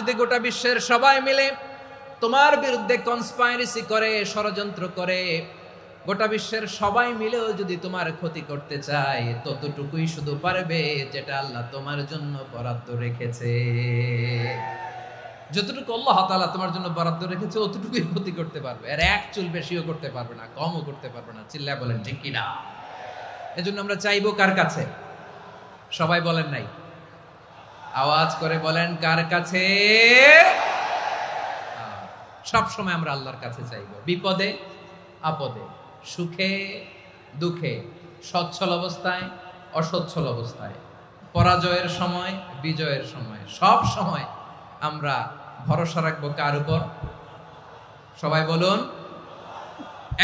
যদি গোটা বিশ্বের সবাই মিলে তোমার বিরুদ্ধে কনস্পাইরেসি করে, ষড়যন্ত্র করে, গোটা বিশ্বের সবাই মিলেও যদি তোমার ক্ষতি করতে চায়, ততটুকুই শুধু পারবে যেটা আল্লাহ তোমার জন্য বরাদ্দ রেখেছে। যতটুকু আল্লাহ তাআলা তোমার জন্য বরাদ্দ রেখেছে অতটুকুই ক্ষতি করতে পারবে, আর এক চুল বেশিও করতে পারবে না, কমও করতে পারবে না। চিল্লায় বলেন ঠিক কিনা? এজন্য আমরা চাইবো কার কাছে? সবাই বলেন নাই, আওয়াজ করে বলেন কার কাছে? সব সময় আমরা আল্লাহর কাছে চাইবো, বিপদে আপদে, সুখে দুঃখে, সচ্ছল অবস্থায় অসচ্ছল অবস্থায়, পরাজয়ের সময় বিজয়ের সময়, সব সময় আমরা ভরসা রাখবো কার উপর? সবাই বলুন।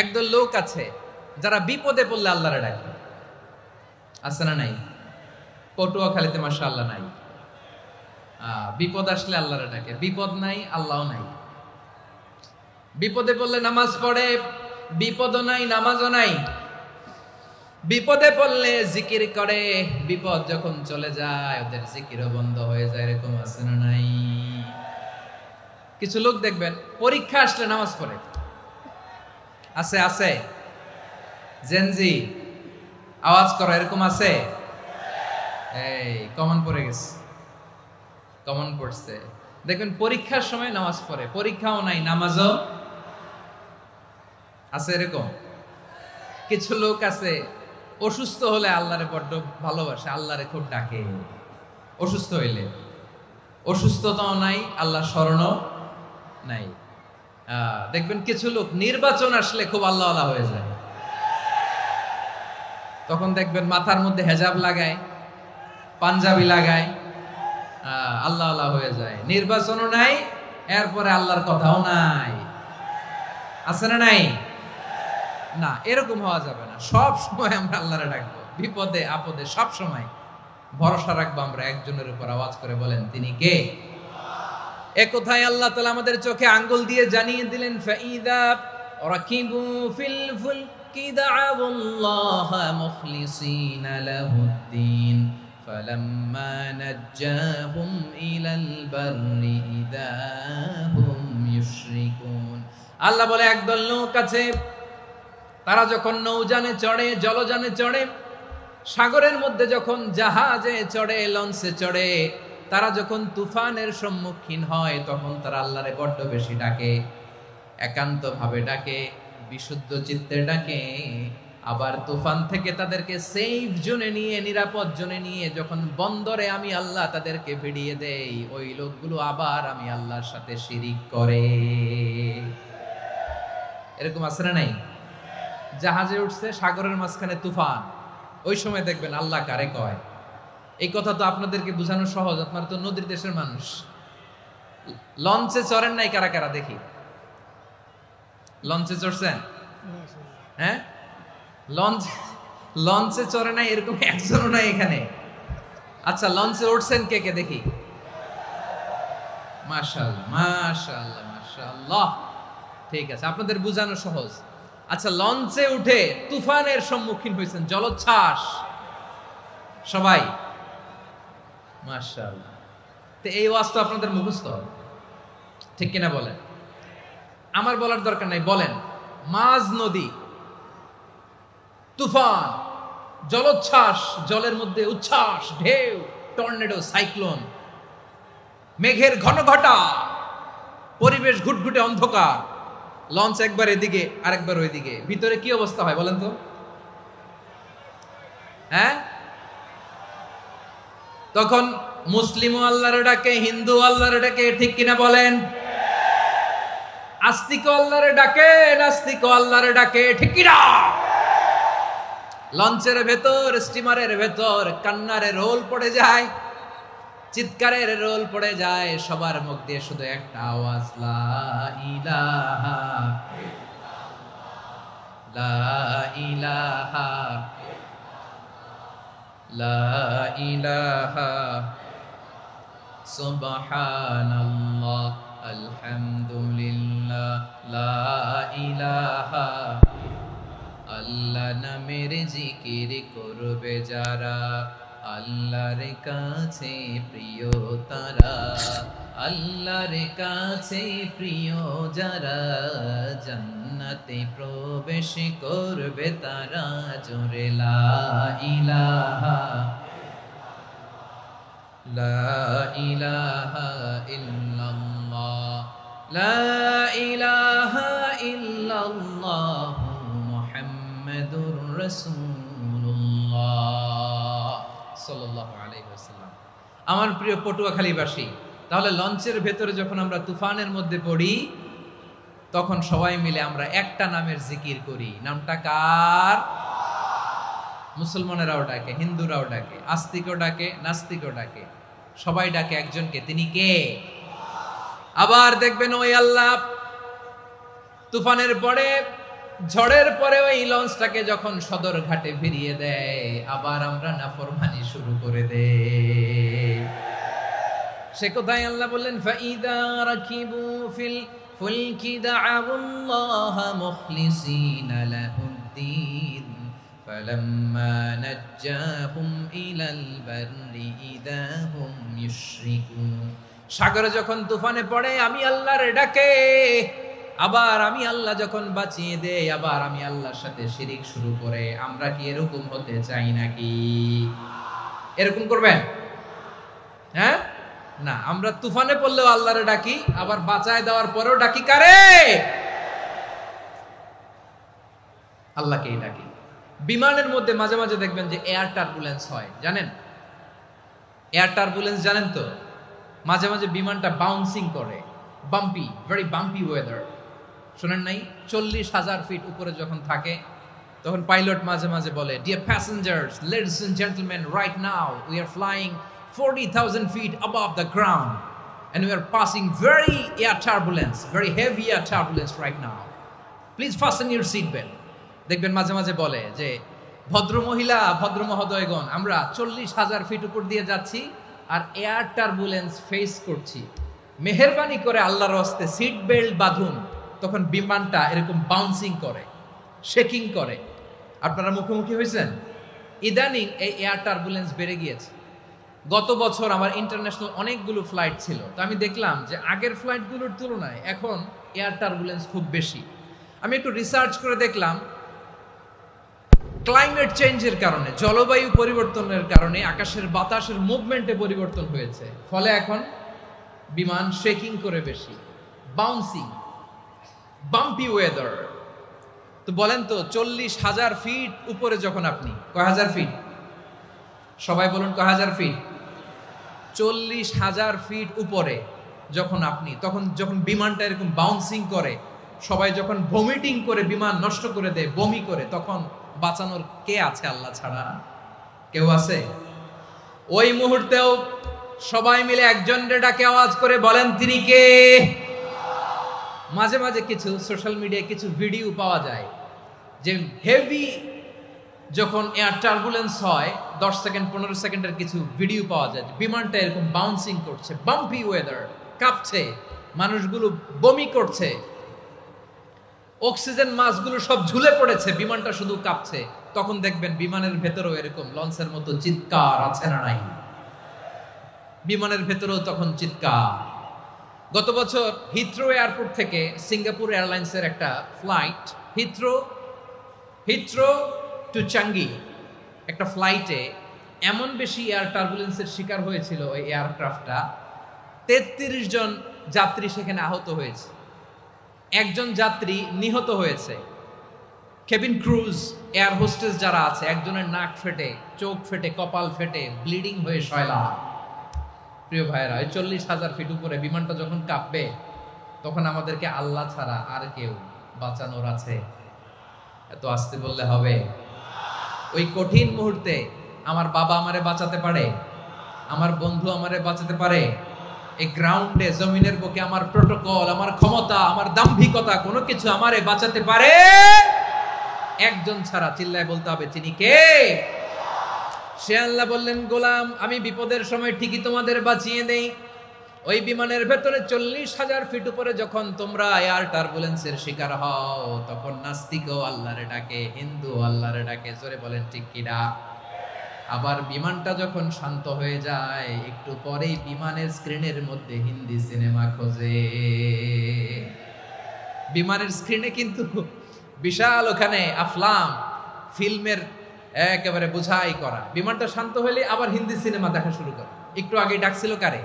একদল লোক আছে যারা বিপদে পড়লে আল্লাহরে ডাকে, আছে না নাই? পটুয়াখালীতে মাশাআল্লাহ নাই। বিপদ আসলে আল্লাহরে ডাকে, বিপদ নাই আল্লাহও নাই। বিপদে পড়লে নামাজ পড়ে, বিপদও নাই নামাজও নাই। বিপদে পড়লে জিকির করে, বিপদ যখন চলে যায় ওদের জিকিরও বন্ধ হয়ে যায়। এরকম আছে না নাই? কিছু লোক দেখবেন পরীক্ষা আসলে নামাজ পড়ে, আছে আছে। জেনজি আওয়াজ করো, এরকম আছে? এই কমন পড়ে গেছে, কমন পড়ছে। দেখবেন পরীক্ষার সময় নামাজ পড়ে, পরীক্ষাও নাই নামাজও আছে। এরকম কিছু লোক আছে অসুস্থ হলে আল্লাহরে বড্ড ভালোবাসে, আল্লাহরে খুব ডাকে। অসুস্থ হইলে অসুস্থতাও নাই, আল্লাহ স্মরণও নাই। দেখবেন কিছু লোক নির্বাচন আসলে খুব আল্লাহ আল্লাহ হয়ে যায়, তখন দেখবেন মাথার মধ্যে হেজাব লাগায়, পাঞ্জাবি লাগায়, আল্লাহ আল্লাহ হয়ে যায়। নির্বাচনও নাই, এরপরে আল্লাহর কথাও নাই। আছে না নাই? না, এরকম হওয়া যাবে না। সব সময় আমরা আল্লাহরে ডাকবো, বিপদে আপদে সব সময় ভরসা রাখবো আমরা একজনের উপর। আওয়াজ করে বলেন তিনি কে? এ কথায় আল্লাহ তাআলা আমাদের চোখে আঙ্গুল দিয়ে জানিয়ে দিলেন, ফাইদা রাকিবু ফিল ফুলকি দা'আউল্লাহা মুখলিসিনা লাহুদ্দিন ফালাম্মা নাজ্জাহুম ইলাল বাররি ইযা হুম ইউশরিকুন। আল্লাহ বলে একদল লোক আছে, তারা যখন নৌযানে চড়ে, জলযানে চড়ে, সাগরের মধ্যে যখন জাহাজে চড়ে, লঞ্চে চড়ে, তারা যখন তুফানের সম্মুখীন হয় তখন তারা আল্লাহরে বড্ড বেশি ডাকে, একান্ত ভাবে ডাকে, বিশুদ্ধ চিত্তে ডাকে। আবার তুফান থেকে তাদেরকে সেফ জোনে নিয়ে, নিরাপদ জোনে নিয়ে যখন বন্দরে আমি আল্লাহ তাদেরকে ভিড়িয়ে দেই, ওই লোকগুলো আবার আমি আল্লাহর সাথে শিরিক করে। এরকম আছে না নাই? জাহাজে উঠছে, সাগরের মাঝখানে তুফান, ওই সময় দেখবেন আল্লাহ কারে কয়। এই কথা তো আপনাদেরকে বোঝানো সহজ, আপনারা তো নদীর দেশের মানুষ। লঞ্চে চড়েন নাই কারা কারা দেখি? লঞ্চে চড়ছেন? হ্যাঁ, লঞ্চে চড়ে নাই এরকম একজনও নাই এখানে। আচ্ছা, লঞ্চে উঠছেন কে কে দেখি? মাশাআল্লাহ মাশাআল্লাহ মাশাআল্লাহ। ঠিক আছে, আপনাদের বোঝানো সহজ। আচ্ছা, লঞ্চে উঠে তুফানের সম্মুখীন হয়েছেন, জলোচ্ছ্বাস, সবাই? মাশাআল্লাহ। তো এই ওয়াজ তো আপনাদের মুখস্থ, ঠিক কিনা বলেন? আমার বলার দরকার নাই, বলেন। মাঝ নদী, তুফান, জলোচ্ছ্বাস, জলের মধ্যে উচ্ছ্বাস, ঢেউ, টর্নেডো, সাইক্লোন, মেঘের ঘনঘটা, পরিবেশ ঘুটঘুটে অন্ধকার, লঞ্চ একবার এদিকে আরেকবার ওইদিকে, ভিতরে কি অবস্থা হয় বলেন তো? হ্যাঁ, তখন মুসলিমও আল্লাহর ডাকে, হিন্দু আল্লাহর ডাকে, ঠিক কিনা বলেন? আস্তিক আল্লাহর ডাকে, নাস্তিক আল্লাহর ডাকে, ঠিক কিনা? লঞ্চের ভেতর, স্টিমারের ভেতর কান্নারে রোল পড়ে যায়, চিৎকারের রোল পড়ে যায়, সবার মুখ দিয়ে শুধু একটা আওয়াজ, লা ইলাহা লা ইলাহা লা ইলাহা সুবহানাল্লাহ আলহামদুলিল্লাহ লা ইলাহা। আল্লাহ নামের জিকির করবে যারা, আল্লাহর কাছে প্রিয় তারা। আল্লাহর কাছে প্রিয় যারা, জান্নাতে প্রবেশ করবে তারা। জোরে লা ইলাহা, লা ইলাহা ইল্লাল্লাহ, লা ইলাহা ইল্লাল্লাহ মুহাম্মাদুর রাসূলুল্লাহ সাল্লাল্লাহু আলাইহি ওয়াসাল্লাম। আমার প্রিয় পটুয়াখালীবাসী, তাহলে লঞ্চের ভেতরে যখন আমরা তুফানের মধ্যে পড়ি, তখন সবাই মিলে আমরা একটা নামের জিকির করি। নামটা কার? মুসলমানেরাও ডাকে, হিন্দুরাও ডাকে, আস্তিকও ডাকে, নাস্তিকও ডাকে, সবাই ডাকে একজনকে। তিনি কে? আবার দেখবেন ওই আল্লাহ তুফানের পরে, ঝড়ের পরে ওই লঞ্চটাকে যখন সদর ঘাটে ফিরিয়ে দেয়, আবার আমরা নাফরমানি শুরু করে দেই। সে কোথায়? আল্লাহ বললেন, ফাইদা রাকিবু ফিল ফুলকি দা'আউল্লাহ মুখলিসিনা লাহুদ্দিন ফালাম্মা নাজ্জাহুম ইলাল বাররি ইযা হুম ইউশরিকুন। সাগরে যখন তুফানে পড়ে আমি আল্লাহর ডাকে, আবার আমি আল্লাহ যখন বাঁচিয়ে দেই, আবার আমি আল্লাহর সাথে শিরিক শুরু করে। আমরা কি এরকম হতে চাই নাকি? এরকম করবেন? হ্যাঁ না, আমরা তুফানে পড়লেও আল্লাহরে ডাকি, আবার বাঁচায় দেওয়ার পরেও ডাকি কারে? আল্লাহকেই ডাকি। বিমানের মধ্যে মাঝে মাঝে দেখবেন যে এয়ার টার্বুলেন্স হয়, জানেন? এয়ার টার্বুলেন্স জানেন তো? মাঝে মাঝে বিমানটা বাউন্সিং করে, বাম্পি, ভেরি বাম্পি ওয়েদার। শোনেন নাই? 40,000 ফিট উপরে যখন থাকে, তখন পাইলট মাঝে মাঝে বলে, dear passengers, ladies and gentleman, right now we are flying 40,000 feet above the ground and we are passing very air turbulence, very heavy air turbulence right now. Please fasten your seat belt. দেখবেন মাঝে মাঝে বলে যে, ভদ্র মহিলা, ভদ্র মহোদয়গণ, আমরা 40,000 ফিট উপর দিয়ে যাচ্ছি আর এয়ার টার্বুলেন্স ফেস করছি, মেহেরবানি করে আল্লাহর হস্তে সিট বেল্ট বাঁধুন। তখন বিমানটা এরকম বাউন্সিং করে, শেকিং করে। আপনারা মুখোমুখি হয়েছেন? ইদানিং এই এয়ার টার্বুলেন্স বেড়ে গিয়েছে। গত বছর আমার ইন্টারন্যাশনাল অনেকগুলো ফ্লাইট ছিল, তো আমি দেখলাম যে আগের ফ্লাইটগুলোর তুলনায় এখন এয়ার টার্বুলেন্স খুব বেশি। আমি একটু রিসার্চ করে দেখলাম, ক্লাইমেট চেঞ্জের কারণে, জলবায়ু পরিবর্তনের কারণে আকাশের বাতাসের মুভমেন্টে পরিবর্তন হয়েছে, ফলে এখন বিমান শেকিং করে বেশি, বাউন্সিং, বাম্পি ওয়েদার। তো বলেন তো, 40,000 ফিট উপরে যখন আপনি, কয় হাজার ফিট? সবাই বলুন, কয় হাজার ফিট? 40,000 ফিট উপরে যখন আপনি, তখন যখন বিমানটা এরকম বাউন্সিং করে, সবাই যখন ভমিটিং করে বিমান নষ্ট করে দেয়, বমি করে, তখন বাঁচানোর কে আছে আল্লাহ ছাড়া? কেউ আছে? ওই মুহূর্তেও সবাই মিলে একজনের ডাকে আওয়াজ করে বলেন, তিনি কে? মাঝে মাঝে কিছু সোশ্যাল মিডিয়ায় কিছু ভিডিও পাওয়া যায় যে হেভি যখন এয়ার টার্বুলেন্স হয়, 10 সেকেন্ড 15 সেকেন্ডের কিছু ভিডিও পাওয়া যায়, বিমানটা এরকম বাউন্সিং করছে, বাম্পি ওয়েদার, কাঁপছে, মানুষগুলো বমি করছে, অক্সিজেন মাস্কগুলো সব ঝুলে পড়েছে, বিমানটা শুধু কাঁপছে। তখন দেখবেন বিমানের ভেতরেও এরকম লঞ্চের মতো চিৎকার আছে না নাই? বিমানের ভেতরেও তখন চিৎকার। গত বছর হিথ্রো এয়ারপোর্ট থেকে সিঙ্গাপুর এয়ারলাইন্সের একটা ফ্লাইট, হিথ্রো টু চাঙ্গি, একটা ফ্লাইটে এমন বেশি এয়ার টার্বুলেন্সের শিকার হয়েছিল ওই এয়ারক্রাফটটা, 33 জন যাত্রী সেখানে আহত হয়েছে, একজন যাত্রী নিহত হয়েছে। কেবিন ক্রুজ, এয়ার হোস্টেস যারা আছে, একজনের নাক ফেটে, চোখ ফেটে, কপাল ফেটে, ব্লিডিং হয়ে শয়লা। প্রিয় ভাইরা, 40,000 ফিট উপরে বিমানটা যখন কাঁপবে, তখন আমাদেরকে আল্লাহ ছাড়া আর কেউ বাঁচানোর আছে? এত আসতে বললে হবে? ওই কঠিন মুহূর্তে আমার বাবা আমারে বাঁচাতে পারে, আমার বন্ধু আমারে বাঁচাতে পারে। এই গ্রাউন্ডে, জমিনের বুকে আমার প্রোটোকল, আমার ক্ষমতা, আমার দাম্ভিকতা, কোনো কিছু আমারে বাঁচাতে পারে একজন ছাড়া। চিল্লায় বলতে হবে, তিনি কে? সে আল্লাহ বললেন, গোলাম, আমি বিপদের সময় ঠিকই তোমাদের বাঁচিয়ে দেই। ওই বিমানের ভেতরে 40,000 ফিট উপরে যখন তোমরা এয়ার টার্বুলেন্সের শিকার হও, তখন নাস্তিকও আল্লাহরে ডাকে, হিন্দু আল্লাহরে ডাকে। জোরে বলেন ঠিক কিনা? আবার বিমানটা যখন শান্ত হয়ে যায় একটু পরেই বিমানের স্ক্রিনের মধ্যে হিন্দি সিনেমা খোঁজে। বিমানের স্ক্রিনে কিন্তু বিশাল ওখানে আফলাম ফিল্মের একেবারে বোঝাই করা। বিমানটা শান্ত হলে আবার হিন্দি সিনেমা দেখা শুরু করে। একটু আগে ডাকছিল কারে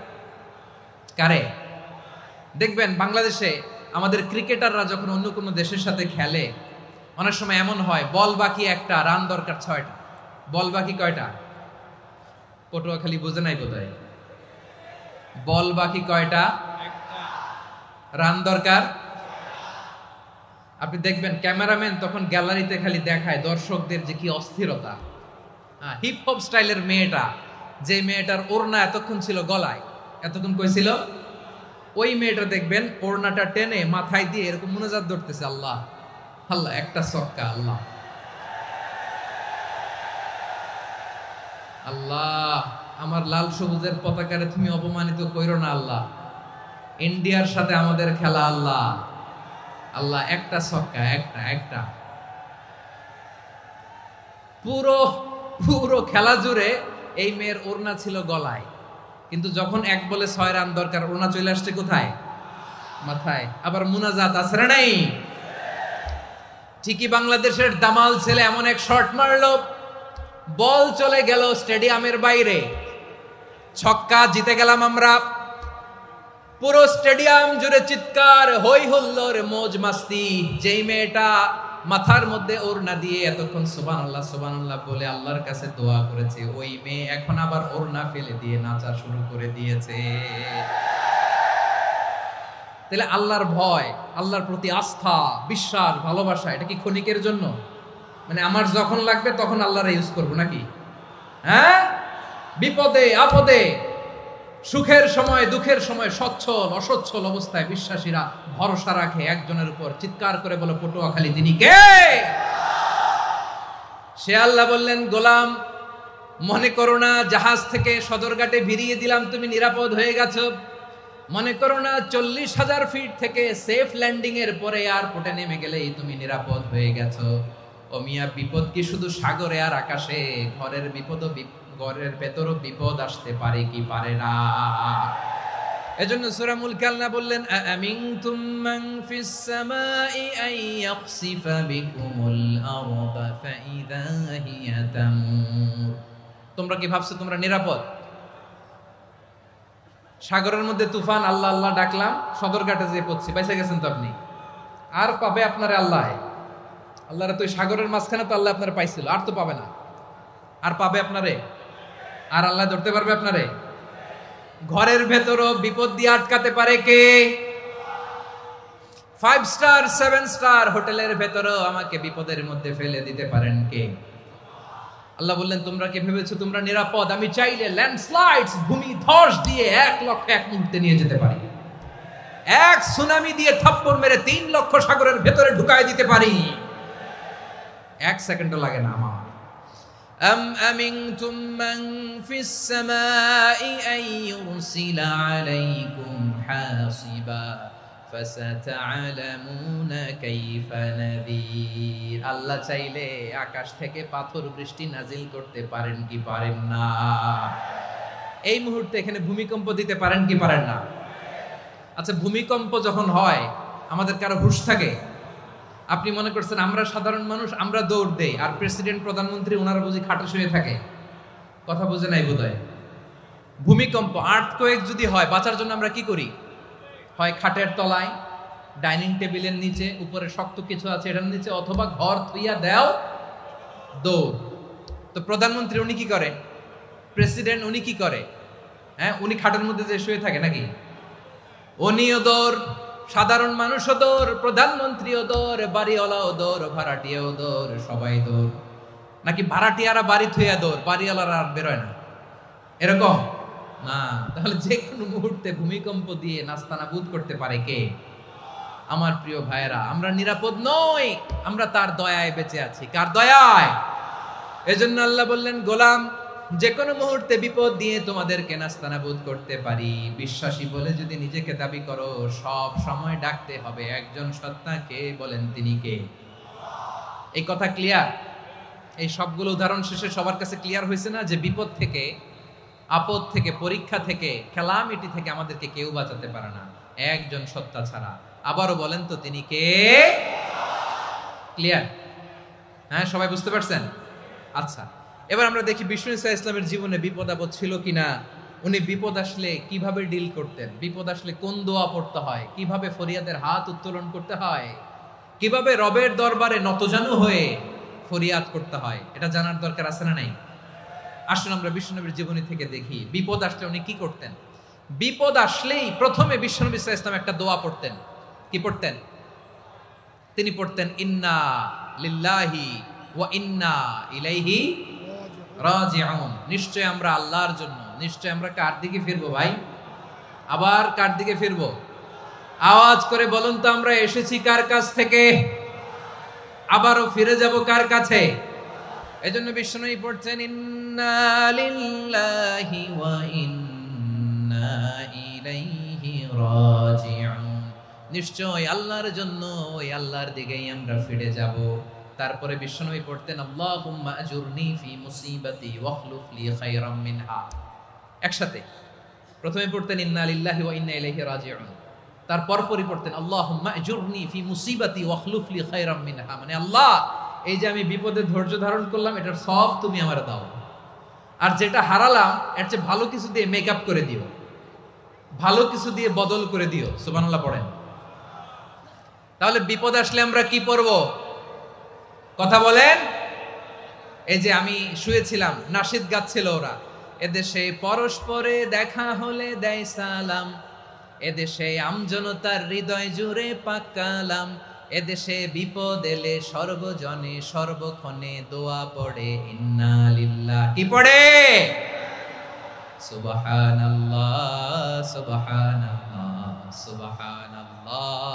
কারে? দেখবেন বাংলাদেশে আমাদের ক্রিকেটাররা যখন অন্য কোনো দেশের সাথে খেলে, অনেক সময় এমন হয় বল বাকি একটা, রান দরকার 6টা। বল বাকি কয়টা? পটুয়াখালী বুঝে নাই বোধহয়। বল বাকি কয়টা? রান দরকার। আপনি দেখবেন ক্যামেরাম্যান তখন গ্যালারিতে খালি দেখায় দর্শকদের যে কি অস্থিরতা। হিপ হপ স্টাইলের মেয়েটা, যে মেয়েটার ওড়না এতক্ষণ ছিল গলায়, এতক্ষণ কই ছিল, ওই মেয়েটা দেখবেন ওড়নাটা টেনে মাথায় দিয়ে এরকম মুনাজাত ধরতেছে, আল্লাহ আল্লাহ, একটা ছক্কা, আল্লাহ আল্লাহ, আমার লাল সবুজের পতাকারে তুমি অপমানিত কইরো না আল্লাহ, ইন্ডিয়ার সাথে আমাদের খেলা, আল্লাহ আল্লাহ, একটা ছক্কা, একটা একটা। পুরো পুরো খেলা জুড়ে এই মেয়ের ওড়না ছিল গলায়, কিন্তু যখন 1 বলে 6 রান দরকার, ওড়না চলে আসছে কোথায়? মাথায়। আবার মুনাজাত আছে না নাই? ঠিকই বাংলাদেশের দামাল ছেলে এমন এক শট মারলো, বল চলে গেল স্টেডিয়ামের বাইরে, ছক্কা, জিতে গেলাম আমরা। পুরো স্টেডিয়াম জুড়ে চিৎকার, হই হুল্লোড়, মৌজ মাস্তি। যেই মেয়েটা মাথার মধ্যে ওড়না দিয়ে এতক্ষণ সুবহানাল্লাহ সুবহানাল্লাহ বলে আল্লাহর কাছে দোয়া করেছে, ওই মেয়ে এখন আবার ওড়না ফেলে দিয়ে নাচা শুরু করে দিয়েছে। তাহলে আল্লাহর ভয়, আল্লাহর প্রতি আস্থা, বিশ্বাস, ভালোবাসা, এটা কি ক্ষণিকের জন্য? মানে আমার যখন লাগবে তখন আল্লাহরে ইউজ করবো নাকি? হ্যাঁ, বিপদে আপদে, সুখের সময় দুঃখের সময়, সচ্ছল অসচ্ছল অবস্থায় বিশ্বাসীরা ভরসা রাখে একজনের উপর। চিৎকার করে বলো, পটুয়াখালী তিনি কে? সে আল্লাহ বললেন, গোলাম মনে করো না জাহাজ থেকে সদরঘাটে ভিড়িয়ে দিলাম তুমি নিরাপদ হয়ে গেছো। মনে করো না 40,000 ফিট থেকে সেফ ল্যান্ডিং এর পরে এয়ারপোর্টে নেমে গেলেই তুমি নিরাপদ হয়ে গেছো। ও মিয়া, বিপদ কি শুধু সাগরে আর আকাশে? ঘরের বিপদও, ঘরের ভেতরও বিপদ আসতে পারে কি পারে না? এজন্য সূরা মুলক আল্লাহ বললেন, আমিনতুম মান ফিস সামাই আন ইয়াখসিফা বিকুমুল আরদা ফাইযা হিয়া তামুর। তোমরা কি ভাবছো তোমরা নিরাপদ? সাগরের মধ্যে তুফান, আল্লাহ আল্লাহ ডাকলাম, সদরঘাটে যেয়ে পড়ছি, বাইসা গেছেন তো আপনি। আর পাবে আপনারে আল্লাহ? আল্লাহরে তো সাগরের মাঝখানে তো আল্লাহ আপনারে পাইছিল, আর তো পাবে না। আর পাবে আপনারে? আর আল্লাহ ধরতে পারবে আপনারে? ঘরের ভেতরও বিপদ দিয়ে আটকাতে পারে কে? 5 স্টার 7 স্টার হোটেলের ভেতরও আমাকে বিপদের মধ্যে ফেলে দিতে পারেন কে? আল্লাহ বললেন, তোমরা কি ভেবেছো তোমরা নিরাপদ? আমি চাইলে ল্যান্ডস্লাইডস, ভূমি ধস দিয়ে 1 লক্ষ 1 মুহূর্তে নিয়ে যেতে পারি। এক সুনামি দিয়ে থাপ্পড় মেরে 3 লক্ষ সাগরের ভেতরে ঢুকায় দিতে পারি। 1 সেকেন্ডও লাগে না আমার। أم أمنتم من في السماء أن يرسل عليكم حاصبا فستعلمون كيف نذير। আল্লাহ চাইলে আকাশ থেকে পাথর বৃষ্টি নাজিল করতে পারেন কি পারেন না? এই মুহূর্তে এখানে ভূমিকম্প দিতে পারেন কি পারেন না? আচ্ছা, ভূমিকম্প যখন হয় আমাদের কারো হুঁশ থাকে? আপনি মনে করছেন আমরা সাধারণ মানুষ, আমরা দৌড় দেই, আর প্রেসিডেন্ট প্রধানমন্ত্রী ওনারা বুঝি খাটে শুয়ে থাকে? কথা বুঝে নাই বোধহয়। ভূমিকম্প, আর্থকোয়েক যদি হয়, বাঁচার জন্য আমরা কি করি? হয় খাটের তলায়, ডাইনিং টেবিলের নিচে, উপরে শক্ত কিছু আছে এটার নিচে, অথবা ঘর থুইয়া দেও দৌড়। তো প্রধানমন্ত্রী উনি কি করে? প্রেসিডেন্ট উনি কি করে? হ্যাঁ, উনি খাটের মধ্যে যে শুয়ে থাকে নাকি? উনিও দৌড়, সাধারণ মানুষও দৌড়, প্রধানমন্ত্রীও দৌড়, বাড়িওয়ালাও দৌড়, ভাড়াটিয়াও দৌড়, সবাই দৌড়। নাকি ভাড়াটিয়ারা বাড়ি থুইয়া দৌড়, বাড়িওয়ালারা আর বেরোয় না? এরকম না। তাহলে যে কোনো মুহূর্তে ভূমিকম্প দিয়ে নাস্তানাবুদ করতে পারে কে? আমার প্রিয় ভাইয়েরা, আমরা নিরাপদ নই, আমরা তার দয়ায় বেঁচে আছি। কার দয়ায়? এজন্য আল্লাহ বললেন, গোলাম যে কোনো মুহূর্তে বিপদ দিয়ে তোমাদেরকে নাস্তানাবুদ করতে পারি। বিশ্বাসী বলে যদি নিজেকে দাবি করো, সব সময় ডাকতে হবে একজন সত্তাকে। বলেন তিনি কে? এই কথা ক্লিয়ার? এই সবগুলো উদাহরণ শেষে সবার কাছে ক্লিয়ার হয়েছে না যে বিপদ থেকে, আপদ থেকে, পরীক্ষা থেকে, ক্যালামিটি থেকে আমাদেরকে কেউ বাঁচাতে পারে না একজন সত্তা ছাড়া। আবারও বলেন তো তিনি কে? ক্লিয়ার? হ্যাঁ, সবাই বুঝতে পারছেন? আচ্ছা, এবার আমরা দেখি বিষ্ণু ইসা ইসলামের জীবনে বিপদ আপদ ছিল কিনা। উনি বিপদ আসলে কিভাবে ডিল করতেন, বিপদ আসলে কোন দোয়া পড়তে হয়, কিভাবে ফরিয়াদের হাত উত্তোলন করতে হয়, কিভাবে রবের দরবারে নতজানু হয়ে ফরিয়াদ করতে হয়, এটা জানার দরকার আছে না নাই? আসুন আমরা বিশ্বনবীর জীবনী থেকে দেখি বিপদ আসলে উনি কি করতেন। বিপদ আসলেই প্রথমে বিশ্বনবী ইসা ইসলাম একটা দোয়া পড়তেন। কি পড়তেন? তিনি পড়তেন ইন্না লিল্লাহি ওয়া ইন্না ইলাইহি রাজিউন। নিশ্চয় আমরা আল্লাহর জন্য, নিশ্চয় আমরা কার দিকে ফিরবো ভাই? আবার কার দিকে ফিরবো? আওয়াজ করে বলুন তো, আমরা এসেছি কার কাছ থেকে, আবারও ফিরে যাব কার কাছে? এজন্য বিষ্ণুই পড়ছেন ইন্না লিল্লাহি ওয়া ইন্না ইলাইহি রাজিউন। নিশ্চয় আল্লাহর জন্য, ওই আল্লাহর দিকেই আমরা ফিরে যাব। তারপরে বিশ্বনবী পড়তেন আল্লাহুম্মা আজুরনি ফি মুসিবাতি ওয়াখলুফ লি খায়রাম মিনহা। একসাথে প্রথমে পড়তেন ইন্না লিল্লাহি ওয়া ইন্না ইলাইহি রাজিউন, তারপর পরই পড়তেন আল্লাহুম্মা আজুরনি ফি মুসিবাতি ওয়াখলুফ লি খায়রাম মিনহা। মানে আল্লাহ, এই যে আমি বিপদে ধৈর্য ধারণ করলাম, এটার সব তুমি আমারে দাও, আর যেটা হারালাম এর চেয়ে ভালো কিছু দিয়ে মেকআপ করে দিও, ভালো কিছু দিয়ে বদল করে দিও। সুবহানাল্লাহ পড়েন। তাহলে বিপদ আসলে আমরা কি পড়ব? কথা বলেন। এই যে আমি শুয়েছিলাম, নাশিদ গাচ্ছিল ওরা, এদেশে পরস্পরে দেখা হলে দেয় সালাম, এদেশে আমজনতার হৃদয় জুড়ে পাকালাম, এদেশে বিপদ এলে সর্বজনে সর্বক্ষণে দোয়া পড়ে ইন্না লিল্লাহ। কি পড়ে? সুবহানাল্লাহ সুবহানাল্লাহ সুবহানাল্লাহ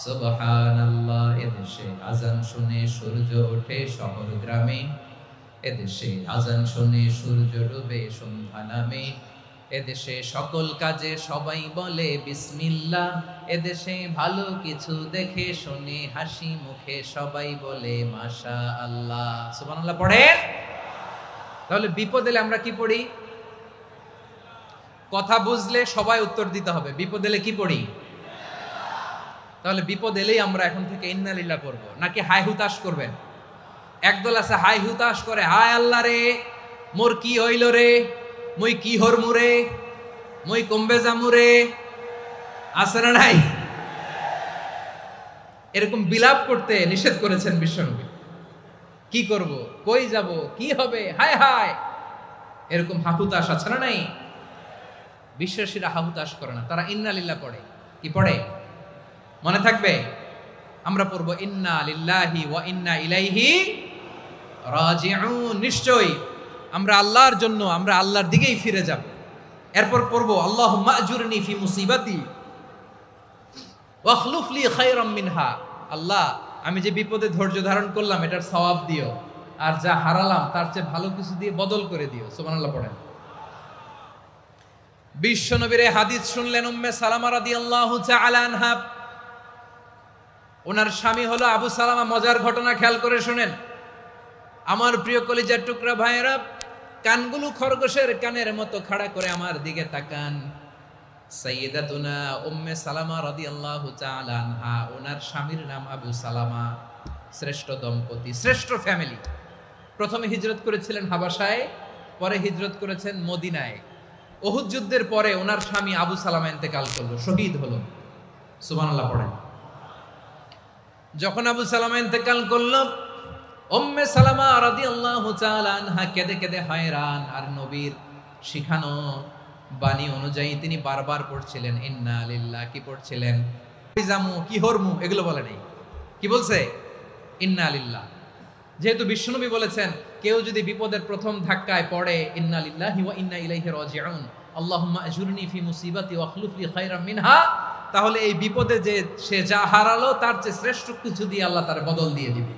সুবহানাল্লাহ। এদেশে আজান শুনে সূর্য ওঠে শহর গ্রামে, এদেশে আজান শুনে সূর্য ডুবে সন্ধ্যা নামে, এদেশে সকল কাজে সবাই বলে বিসমিল্লাহ, এদেশে ভালো কিছু দেখে শুনে হাসি মুখে সবাই বলে মাশাআল্লাহ। সুবহানাল্লাহ পড়েন। তাহলে বিপদ এলে আমরা কি পড়ি? কথা বুঝলে সবাই উত্তর দিতে হবে। বিপদ এলে কি পড়ি? তাহলে বিপদ এলেই আমরা এখন থেকে ইন্না লিল্লাহ পড়বো, নাকি হাই হুতাশ করবেন? একদল আছে হাই হুতাশ করে, হায় আল্লাহ রে মোর কি হইল রে, মই কি হরমু রে, মই কমবে জামু রে, আছে না নাই? এরকম বিলাপ করতে নিষেধ করেছেন বিশ্বনবী। কি করব, কই যাব, কি হবে, হায় হায়, এরকম হাহুতাশ আছে না নাই? বিশ্বাসীরা হাহুতাশ করে না, তারা ইন্না লিল্লাহ পড়ে। কি পড়ে? মনে থাকবে? আমরা পড়বো ইন্না লিল্লাহি ওয়া ইন্না ইলাইহি রাজিউন। নিশ্চয়ই আমরা আল্লাহর জন্য, আমরা আল্লাহর দিকেই ফিরে যাব। এরপর পড়বো আল্লাহুম্মা আজুরনি ফি মুসিবাতি ওয়াখলুফ লি খায়রাম মিনহা। আল্লাহ, আমি যে বিপদে ধৈর্য ধারণ করলাম এটার সওয়াব দিও, আর যা হারালাম তার চেয়ে ভালো কিছু দিয়ে বদল করে দিও। সুবহানাল্লাহ পড়েন। বিশ্বনবীর হাদিস শুনলেন উম্মে সালামা রাদিয়াল্লাহু তাআলা আনহা। ওনার স্বামী হলো আবু সালামা। মজার ঘটনা খেয়াল করে শুনেন আমার প্রিয় কলিজার টুকরা ভাইয়েরা। কানগুলো খরগোশের কানের মতো খাড়া করে আমার দিকে তাকান। সাইয়্যিদাতুনা উম্মে সালামা রাদিয়াল্লাহু তাআলা আনহা, ওনার স্বামীর নাম আবু সালামা। শ্রেষ্ঠ দম্পতি, শ্রেষ্ঠ ফ্যামিলি। প্রথমে হিজরত করেছিলেন হাবাসায়, পরে হিজরত করেছেন মদিনায়। উহুদ যুদ্ধের পরে ওনার স্বামী আবু সালামা ইন্তেকাল করলো, শহীদ হলো। সুবহানাল্লাহ পড়েন। যখন আবু সালামা ইন্তেকাল করলো, উম্মে সালামা রাদিয়াল্লাহু তাআলা আনহা কেঁদে কেঁদে হয়রান। আর নবীর শিখানো বাণী অনুযায়ী তিনি বারবার পড়ছিলেন ইন্না লিল্লাহ। কি পড়ছিলেন? জামু কি হরমু এগুলো বলে নেই, কি বলছে? ইন্না লিল্লাহ। যেহেতু বিশ্বনবী বলেছেন কেউ যদি বিপদের প্রথম ধাক্কায় পড়ে ইন্না লিল্লাহি ওয়া ইন্না ইলাইহি রাজিউন, আল্লাহুম্মা আজুরনি ফি মুসিবাতি ওয়াখলুফ লি খায়রাম মিনহা, তাহলে এই বিপদে যে সে যা হারালো তার চেয়ে শ্রেষ্ঠ কিছু দিয়ে আল্লাহ তার বদল দিয়ে দিবে।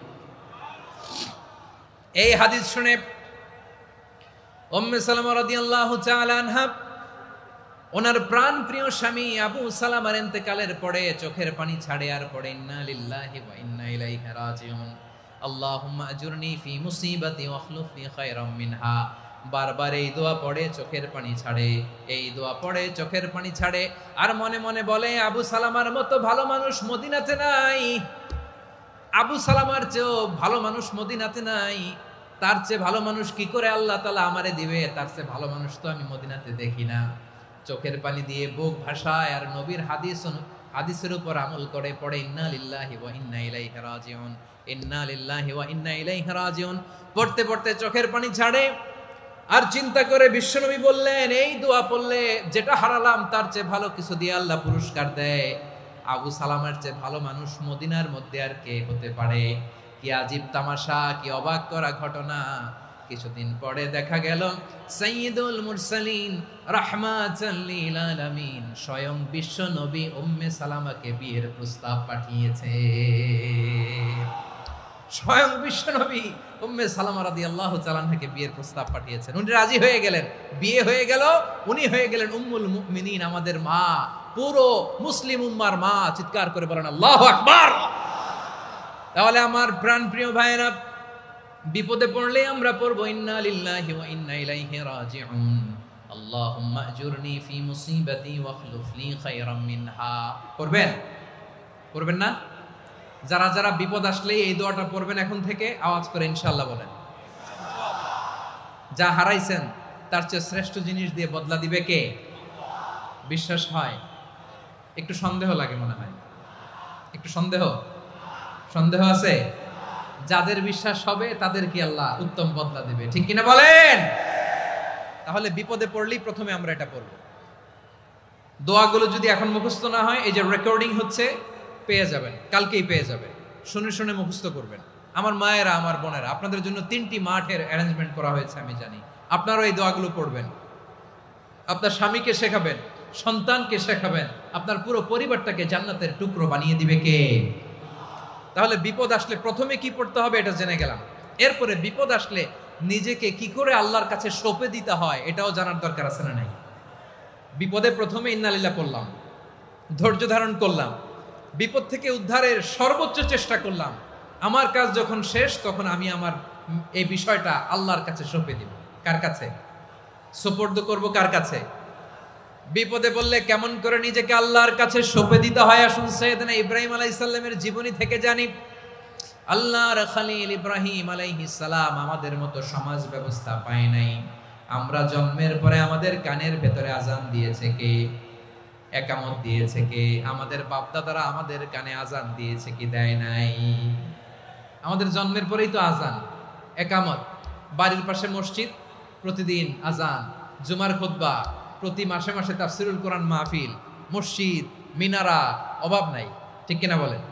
এই হাদিস শুনে উম্মে সালামা রাদিয়াল্লাহু তাআলা আনহা ওনার প্রাণ প্রিয় স্বামী আবু সালামার ইন্তেকালের পরে চোখের পানি ছাড়ে আর পড়ে ইন্না লিল্লাহি ওয়া ইন্না ইলাইহি রাজিউন। আল্লাহুম্মা আজুরনি ফি মুসিবাতি ওয়াখলুফনি খায়রাম মিনহা। বারবার এই দোয়া পড়ে চোখের পানি ছাড়ে, এই দোয়া পড়ে চোখের পানি ছাড়ে, আর মনে মনে বলে আবু সালামার মতো ভালো মানুষ মদিনাতে নাই, আবু সালামার চেয়েও ভালো মানুষ মদিনাতে নাই, তার চেয়ে ভালো মানুষ কি করে আল্লাহ তাআলা আমারে দিবে, তার চেয়ে ভালো মানুষ তো আমি মদিনাতে দেখি না। চোখের পানি দিয়ে বুক ভাসায় আর নবীর হাদিসের উপর আমল করে পড়ে ইন্না লিল্লাহি ওয়া ইন্না ইলাইহি রাজিউন, ইন্না লিল্লাহি ওয়া ইন্না ইলাইহি রাজিউন। পড়তে পড়তে চোখের পানি ছাড়ে আর চিন্তা করে বিশ্বনবী বললেন এই দোয়া পড়লে যেটা হারালাম তার চেয়ে ভালো কিছু দিয়ে আল্লাহ পুরস্কার দেয়। আবু সালামের চেয়ে ভালো মানুষ মদিনার মধ্যে আর কে হতে পারে? কি আজীব তামাশা, কি অবাক করা ঘটনা। কিছুদিন পরে দেখা গেল সাইয়্যিদুল মুরসালিন রাহমাতাল লিল আলামিন স্বয়ং বিশ্ব নবী উম্মে সালামাকে বিয়ের প্রস্তাব পাঠিয়েছে। স্বয়ং বিশ্ব নবী উম্মে সালামা রাদিয়াল্লাহু তাআলা আনহাকে বিয়ের প্রস্তাব পাঠিয়েছেন। উনি রাজি হয়ে গেলেন, বিয়ে হয়ে গেল, উনি হয়ে গেলেন উম্মুল মুমিনিন, আমাদের মা, পুরো মুসলিম উম্মার মা। চিৎকার করে বলেন আল্লাহু আকবার। তাহলে আমার প্রাণপ্রিয় ভাইয়েরা, বিপদে পড়লে আমরা পড়বো ইন্না লিল্লাহি ওয়া ইন্না ইলাইহি রাজিউন, আল্লাহুম্মা আজুরনি ফি মুসিবাতি ওয়াখলুফনি খায়রাম মিনহা। পড়বেন? পড়বেন না? যারা যারা বিপদ আসলে এই দোয়াটা পড়বেন এখন থেকে আওয়াজ করে ইনশাআল্লাহ বলেন। যা হারাইছেন তার চেয়ে শ্রেষ্ঠ জিনিস দিয়ে বদলা দিবে কে? বিশ্বাস হয়? একটু সন্দেহ লাগে মনে হয়, একটু সন্দেহ আছে? যাদের বিশ্বাস হবে তাদের কি আল্লাহ উত্তম বদলা দিবে, ঠিক কিনা বলেন? তাহলে বিপদে পড়লেই প্রথমে আমরা এটা পড়ব। দোয়াগুলো যদি এখন মুখস্থ না হয়, এই যে রেকর্ডিং হচ্ছে, পেয়ে যাবেন, কালকেই পেয়ে যাবেন। শুনে শুনে মুখস্থ করবেন। আমার মায়েরা, আমার বোনেরা, আপনাদের জন্য 3টি মাঠের অ্যারেঞ্জমেন্ট করা হয়েছে, আমি জানি। আপনারাও এই দোয়াগুলো পড়বেন, আপনার স্বামীকে শেখাবেন, সন্তানকে শেখাবেন, আপনার পুরো পরিবারটাকে জান্নাতের টুকরো বানিয়ে দিবে কে? তাহলে বিপদ আসলে প্রথমে কি পড়তে হবে এটা জেনে গেলাম। এরপরে বিপদ আসলে নিজেকে কি করে আল্লাহর কাছে সঁপে দিতে হয় এটাও জানার দরকার আছে না নাই? বিপদে প্রথমে ইন্নালিল্লাহ পড়লাম, ধৈর্য ধারণ করলাম, বিপদ থেকে উদ্ধারের সর্বোচ্চ চেষ্টা করলাম। আমার কাজ যখন শেষ তখন আমি আমার এই বিষয়টা আল্লাহর কাছে সঁপে দিব। কার কাছে সুপর্দ করব? কার কাছে? বিপদে বললে কেমন করে নিজেকে আল্লাহর কাছে সঁপে দিতে হয়, আসুন সাইয়েদনা ইব্রাহিম আলাইহিস সালামের জীবনী থেকে জানি। আল্লাহর খলিল ইব্রাহিম আলাইহিস সালাম আমাদের মতো সমাজ ব্যবস্থা পায় নাই। আমরা জন্মের পরে আমাদের কানের ভেতরে আজান দিয়েছে কে? একামত দিয়েছে কে? আমাদের বাপদাদারা আমাদের কানে আজান দিয়েছে কি? দেয় নাই। আমাদের জন্মের পরেই তো আজান, একামত, বাড়ির পাশে মসজিদ, প্রতিদিন আজান, জুমার খুতবা, প্রতি মাসে মাসে তাফসিরুল কোরআন মাহফিল, মসজিদ, মিনারা, অভাব নাই, ঠিক কিনা বলেন?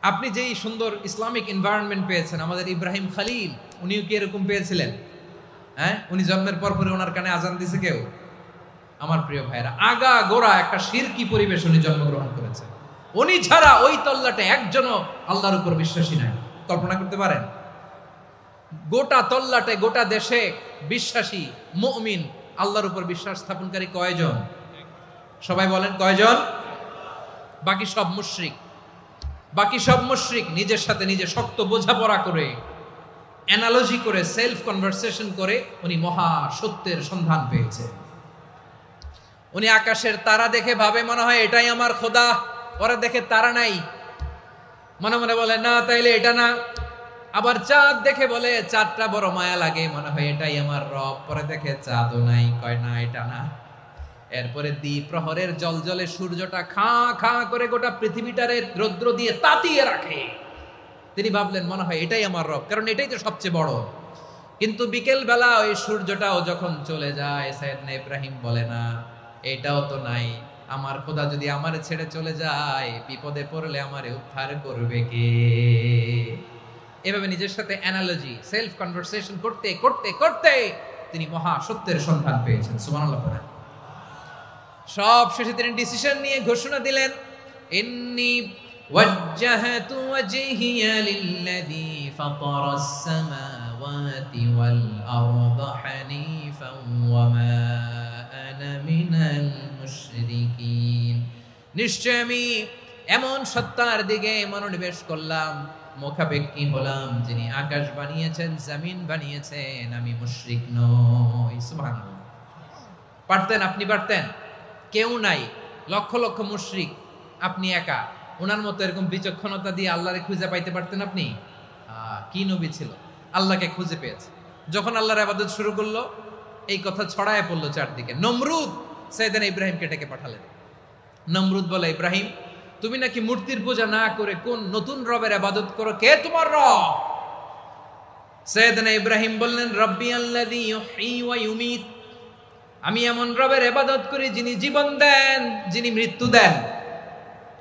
আপনি যেই সুন্দর ইসলামিক এনভায়রনমেন্ট পেয়েছেন, আমাদের ইব্রাহিম খলিল উনিও কি এরকম পেয়েছিলেন? হ্যাঁ, উনি জন্মের পর পরে ওনার কানে আজান দিছে কেউ? আমার প্রিয় ভাইরা, আগা গোড়া একটা শিরকি পরিবেশ উনি জন্মগ্রহণ করেছেন। উনি ছাড়া ওই তল্লাটে একজনও আল্লাহর উপর বিশ্বাসী নাই। কল্পনা করতে পারেন? গোটা তল্লাটে, গোটা দেশে বিশ্বাসী মুমিন, আল্লাহর উপর বিশ্বাস স্থাপনকারী কয়জন? সবাই বলেন কয়জন? বাকি সব মুশরিক। বাকি সব মুশরিক নিজের সাথে নিজে শক্ত বোঝাপড়া করে, অ্যানালজি করে, সেলফ কনভারসেশন করে উনি মহা সত্যের সন্ধান পেয়েছে। উনি আকাশের তারা দেখে ভাবে মনে হয় এটাই আমার খোদা, পরে দেখে তারা নাই, মনে মনে বলে না তাইলে এটা না। আবার চাঁদ দেখে বলে চাঁদটা বড় মায়া লাগে, মনে হয় এটাই আমার রব, পরে দেখে চাঁদও নাই, কয় না এটা না। এরপরে দ্বীপ প্রহরের জলজলে সূর্যটা খাঁ খাঁ করে গোটা পৃথিবীটারে রৌদ্র দিয়ে তাতিয়ে রাখে। তিনি ভাবলেন মনে হয় এটাই আমার রব, কারণ এটাই তো সবচেয়ে বড়। কিন্তু বিকেল বেলা ওই সূর্যটাও যখন চলে যায়, সাইয়েদনা ইব্রাহিম বলে না এটাও তো নাই, আমার খোদা যদি আমারে ছেড়ে চলে যায়, বিপদে পড়লে আমারে উদ্ধার করবে কে? এভাবে নিজের সাথে অ্যানালজি, সেলফ কনভারসেশন করতে করতে করতে তিনি মহা সত্যের সন্ধান পেয়েছেন। সুবহানাল্লাহ পড়েন। সব শেষে তিনি ডিসিশন নিয়ে ঘোষণা দিলেন, ইন্নী ওয়াজ্জাহাতু ওয়াজহিয়া লিল্লাযী ফাতারাস সামাওয়াতি ওয়াল আরদা হানিফান ওয়া মা আনা মিনাল মুশরিকিন। নিশ্চয় আমি এমন সত্তার দিকে মনোনিবেশ করলাম মুখাপেক্ষী হলাম যিনি আকাশ বানিয়েছেন, জমিন বানিয়েছেন, আমি মুশরিক নই। সুবহানাল্লাহ। পারতেন, আপনি পারতেন? কেউ নাই, লক্ষ লক্ষ মুশরিক, আপনি একা। ওনার মতো এরকম বিচক্ষণতা দিয়ে আল্লাহরে খুঁজে পাইতে পারতেন আপনি? কি নবী ছিল, আল্লাহকে খুঁজে পেয়েছে। যখন আল্লাহর ইবাদত শুরু করলো, এই কথা ছড়ায় পড়লো চারদিকে। নমরুদ সাইয়েদনা ইব্রাহিমকে ডেকে পাঠালেন। নমরুদ বলে, ইব্রাহিম, তুমি নাকি মূর্তির পূজা না করে কোন নতুন রবের ইবাদত করো, কে তোমার রব? সাইয়েদনা ইব্রাহিম বললেন, রব্বি আল্লাযী ইউহয়ী ওয়া ইউমীত, আমি এমন রবের ইবাদত করি যিনি জীবন দেন, যিনি মৃত্যু দেন।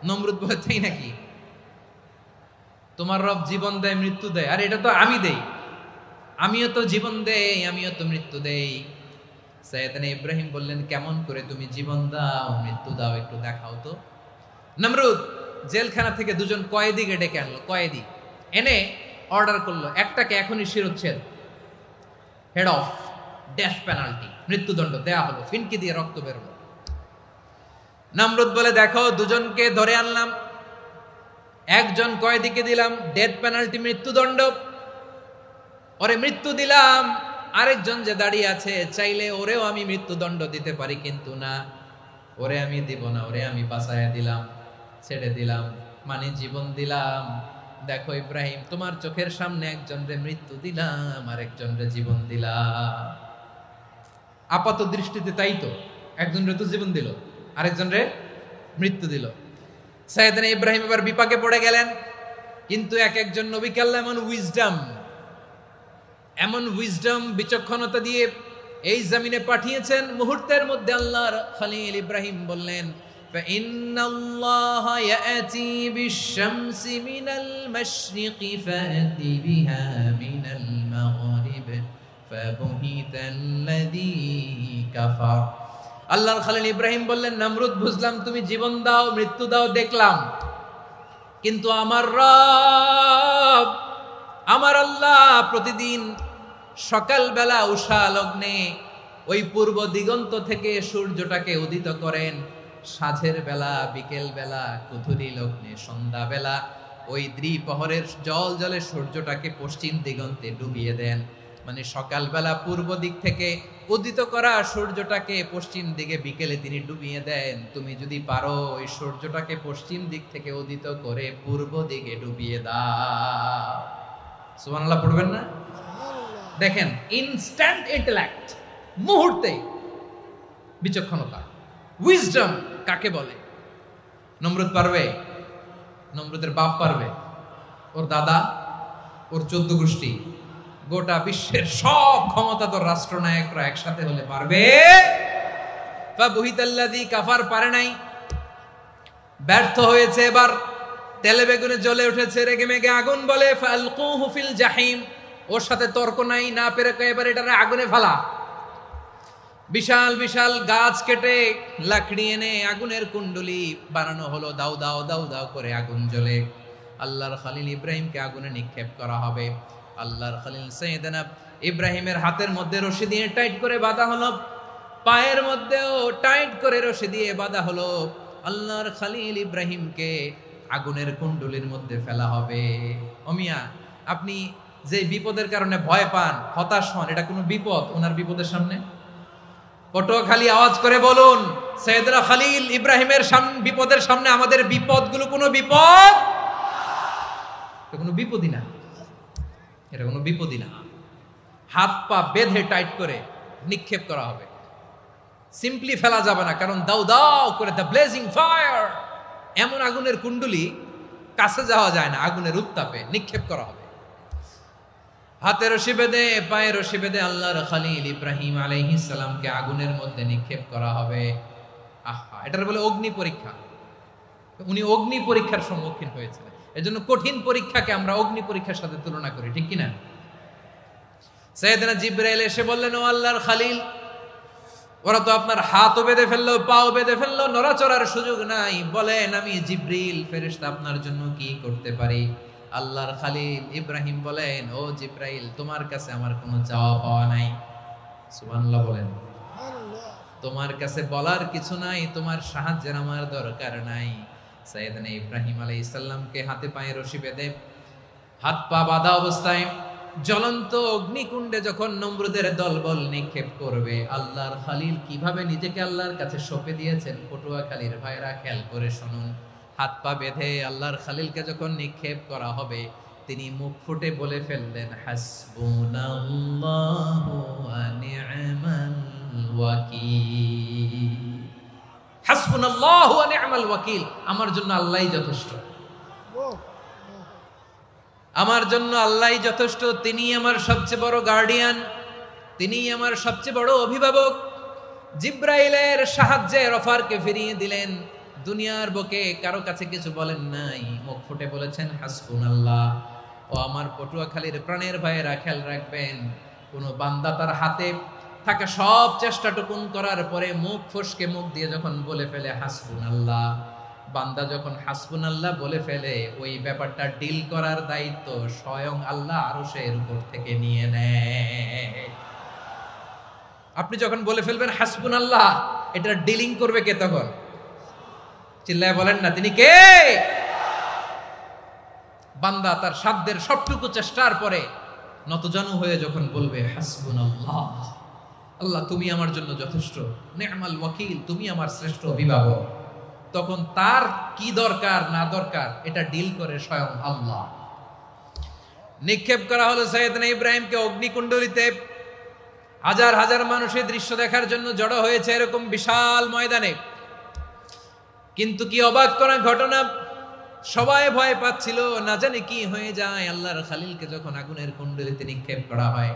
নমরুদ বলে, তাই নাকি? তোমার রব জীবন দেয়, মৃত্যু দেয়, আর এটা তো আমি দেই। আমিও তো জীবন দেই, আমিও তো মৃত্যু দেই। সাইয়েদনা ইব্রাহিম বললেন, কেমন করে তুমি জীবন দাও, মৃত্যু দাও, একটু দেখাও তো। নমরুদ জেলখানা থেকে দুজন কয়েদিকে ডেকে আনলো। কয়েদি এনে অর্ডার করলো, একটাকে এখনই শিরোচ্ছেদ, হেড অফ, ডেথ পেনাল্টি, মৃত্যুদণ্ড দেয়া হলো। ফিনকি দিয়ে রক্ত বেরোলো। নমরুদ বলে, দেখো, দুজনকে ধরে আনলাম, একজন কয়েদিকে দিলাম ডেথ পেনাল্টি, মৃত্যুদণ্ড, ওরে মৃত্যু দিলাম। আরেকজন যে দাঁড়িয়ে আছে, চাইলে ওরেও আমি মৃত্যুদণ্ড দিতে পারি, কিন্তু না, ওরে আমি দিব না, ওরে আমি বাঁচাইয়া দিলাম, ছেড়ে দিলাম, মানে জীবন দিলাম। দেখো ইব্রাহিম, তোমার চোখের সামনে একজনরে মৃত্যু দিলাম, আর একজনরে জীবন দিলাম। আপাত দৃষ্টিতে তাই তো, একজনরে তো জীবন দিল, আরেকজনরে মৃত্যু দিল। সাইয়েদনা ইব্রাহিম এবার বিপাকে পড়ে গেলেন। কিন্তু এক একজন নবীকে আল্লাহ এমন উইজডম, বিচক্ষণতা দিয়ে এই জমিনে পাঠিয়েছেন। মুহূর্তের মধ্যে আল্লাহর খলিল ইব্রাহিম বললেন, ফাইন্নাল্লাহা ইয়াতি বিশ-শামসি মিনাল মাশরিকি ফাতি বিহা মিনাল মাগরিব ফাবুহিতাল্লাযী কাফার। আল্লাহর খলিল ইব্রাহিম বললেন, নমরুদ, বুঝলাম তুমি জীবন দাও, মৃত্যু দাও, দেখলাম, কিন্তু আমার রব, আমার আল্লাহ প্রতিদিন সকালবেলা উষা লগ্নে ওই পূর্ব দিগন্ত থেকে সূর্যটাকে উদিত করেন, সাঁঝের বেলা, বিকেল বেলা, কুথুরি লগ্নে, সন্ধ্যা বেলা ওই দ্বিপ্রহরের জল জলে সূর্যটাকে পশ্চিম দিগন্তে ডুবিয়ে দেন। মানে সকালবেলা পূর্ব দিক থেকে উদিত করা সূর্যটাকে পশ্চিম দিকে বিকেলে তিনি ডুবিয়ে দেন। তুমি যদি পারো ওই সূর্যটাকে পশ্চিম দিক থেকে উদিত করে পূর্ব দিকে ডুবিয়ে দাও। সুবহানাল্লাহ পড়বেন না? দেখেন, ইনস্ট্যান্ট ইন্টেলেক্ট, মুহূর্তে বিচক্ষণতা, উইজডম কাকে বলে? নমরুদ পারবে? নমরুদের বাপ পারবে? ওর দাদা, ওর 14 গোষ্ঠী, গোটা বিশ্বের সব ক্ষমতাধর রাষ্ট্রনায়করা একসাথে হলে পারবে? ফাবুহিতাল্লাযী কাফার পারে নাই, ব্যর্থ হয়েছে। এবার তেলে বেগুনে জ্বলে উঠেছে, রেগে মেগে আগুন বলে, ফালকুহু ফিল জাহিম। ওর সাথে তর্ক নাই, না পেরে এবার এটারে আগুনে ফেলা। বিশাল বিশাল গাছ কেটে লাকড়ি এনে আগুনের কুণ্ডলি বানানো হলো, দাও দাও দাও দাও করে আগুন জ্বলে। আল্লাহর খলিল ইব্রাহিমকে আগুনে নিক্ষেপ করা হবে। আল্লাহর খলিল সাইয়েদনা ইব্রাহিমের হাতের মধ্যে রশি দিয়ে টাইট করে বাঁধা হলো, পায়ের মধ্যেও টাইট করে রশি দিয়ে বাঁধা হলো। আল্লাহর খলিল ইব্রাহিমকে আগুনের কুণ্ডলির মধ্যে ফেলা হবে। ওমিয়া, আপনি যে বিপদের কারণে ভয় পান, হতাশ হন, এটা কোনো বিপদ ওনার বিপদের সামনে? পটুয়াখালী আওয়াজ করে বলুন, সাইয়েদনা খলিল ইব্রাহিমের বিপদের সামনে আমাদের বিপদগুলো কোনো বিপদ? এটা কোনো বিপদই না, এটা কোনো বিপদই না। হাত পা বেঁধে টাইট করে নিক্ষেপ করা হবে, সিম্পলি ফেলা যাবে না, কারণ দাও দাও করে দ্য ব্লেজিং ফায়ার, এমন আগুনের কুণ্ডলি, কাছে যাওয়া যায় না, আগুনের উত্তাপে নিক্ষেপ করা হবে। হাতে রশি বেঁধে, পায়ে রশি বেঁধে আল্লাহর খলিল ইব্রাহিম আলাইহিস সালামকে আগুনের মধ্যে নিক্ষেপ করা হবে। আহা, এটার বলে অগ্নি পরীক্ষা। উনি অগ্নি পরীক্ষার সম্মুখীন হয়েছিলেন। এজন্য কঠিন পরীক্ষাকে আমরা অগ্নি পরীক্ষার সাথে তুলনা করি, ঠিক কিনা? সাইয়েদনা জিবরাইল এসে বললেন, ও আল্লাহর খলিল, ওরা তো আপনার হাতও বেঁধে ফেললো, পাও বেঁধে ফেললো, নড়াচড়ার সুযোগ নাই, বলেন আমি জিবরিল ফেরেশতা আপনার জন্য কি করতে পারি? আল্লাহর খলিল ইব্রাহিম বলেন, ও জিবরাইল, তোমার কাছে আমার কোনো চাওয়া পাওয়া নাই। সুবহানাল্লাহ বলেন। তোমার কাছে বলার কিছু নাই, তোমার সাহায্যের আমার দরকার নাই। সাইয়েদনা ইব্রাহিম আলাইহিস সালামকে হাতে পায়ে রশি বেঁধে হাত পা বাঁধা অবস্থায় জ্বলন্ত অগ্নিকুণ্ডে যখন নমরুদের দলবল নিক্ষেপ করবে, আল্লাহর খলিল কিভাবে নিজেকে আল্লাহর কাছে সঁপে দিয়েছেন পটুয়াখালীর ভাইরা খেয়াল করে শুনুন। হাত পা বেঁধে আল্লাহর খলিলকে যখন নিক্ষেপ করা হবে, তিনি মুখ ফুটে বলে ফেললেন, হাসবুনাল্লাহু ওয়া নি'মাল ওয়াকিল। হাসবুনাল্লাহু ওয়া নি'মাল ওয়াকিল, আমার জন্য আল্লাহই যথেষ্ট, আমার জন্য আল্লাহই যথেষ্ট। তিনি আমার সবচেয়ে বড় গার্ডিয়ান, তিনি আমার সবচেয়ে বড় অভিভাবক। জিব্রাইলের সাহায্যে রফারকে ফিরিয়ে দিলেন, দুনিয়ার বুকে কারো কাছে কিছু বলেন নাই, মুখ ফুটে বলেছেন হাসবুনাল্লাহ। ও আমার পটুয়াখালীর প্রাণের ভাইয়েরা খেয়াল রাখবেন, কোন বান্দা তার হাতে থাকা সব চেষ্টাটুকুন করার পরে মুখ ফসকে মুখ দিয়ে যখন বলে ফেলে হাসবুনাল্লাহ, বান্দা যখন হাসবুনাল্লাহ বলে ফেলে, ওই ব্যাপারটা ডিল করার দায়িত্ব স্বয়ং আল্লাহ আরশের উপর থেকে নিয়ে নেয়। আপনি যখন বলে ফেলবেন হাসবুনাল্লাহ, এটা ডিলিং করবে কে তখন? চিল্লায় বলেন না, তিনি কে? বান্দা তার সাধ্যের সবটুকু চেষ্টার পরে নতজানু হয়ে যখন বলবে হাসবুনাল্লাহ, আল্লাহ তুমি আমার জন্য যথেষ্ট, নি'মাল ওয়াকিল, তুমি আমার শ্রেষ্ঠ অভিভাবক, তখন তার কি দরকার না দরকার এটা ডিল করে স্বয়ং আল্লাহ। নিক্ষেপ করা হলো সাইয়েদনা ইব্রাহিমকে অগ্নিকুণ্ডলিতে। হাজার হাজার মানুষের দৃশ্য দেখার জন্য জড়ো হয়েছে এরকম বিশাল ময়দানে। কিন্তু কি অবাক করা ঘটনা, সবাই ভয় পাচ্ছিল, না জানে কি হয়ে যায়। আল্লাহর খলিলকে যখন আগুনের কুণ্ডলিতে নিক্ষেপ করা হয়,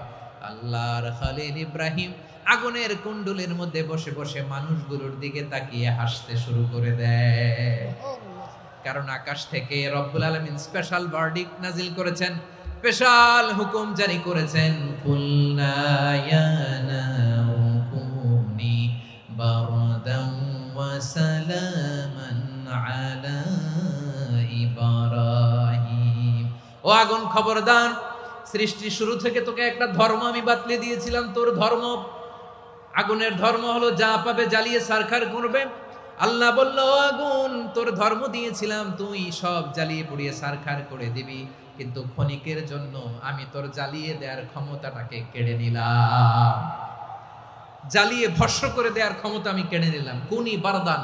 আল্লাহর খলিল ইব্রাহিম আগুনের কুণ্ডলীর মধ্যে বসে বসে মানুষগুলোর দিকে তাকিয়ে হাসতে শুরু করে দেয়। কারণ আকাশ থেকে রব্বুল আলামিন স্পেশাল ভার্ডিক্ট নাজিল করেছেন, স্পেশাল হুকুম জারি করেছেন, কুলনা ইয়া নারু কুনি বারদান ওয়া সালামান আলা ইব্রাহিম। ও আগুন খবরদার, সৃষ্টির শুরু থেকে তোকে একটা ধর্ম আমি বাতলে দিয়েছিলাম, তোর ধর্ম, আগুনের ধর্ম হলো যা পাবে জ্বালিয়ে সারখার করবে। আল্লাহ বলল, আগুন তোর ধর্ম দিয়েছিলাম, তুই সব জ্বালিয়ে পুড়িয়ে সারখার করে দিবি, কিন্তু ক্ষণিকের জন্য আমি তোর জ্বালিয়ে দেওয়ার ক্ষমতাটাকে কেড়ে নিলাম, জ্বালিয়ে ভস্ম করে দেওয়ার ক্ষমতা আমি কেড়ে নিলাম। কুনি বারদান,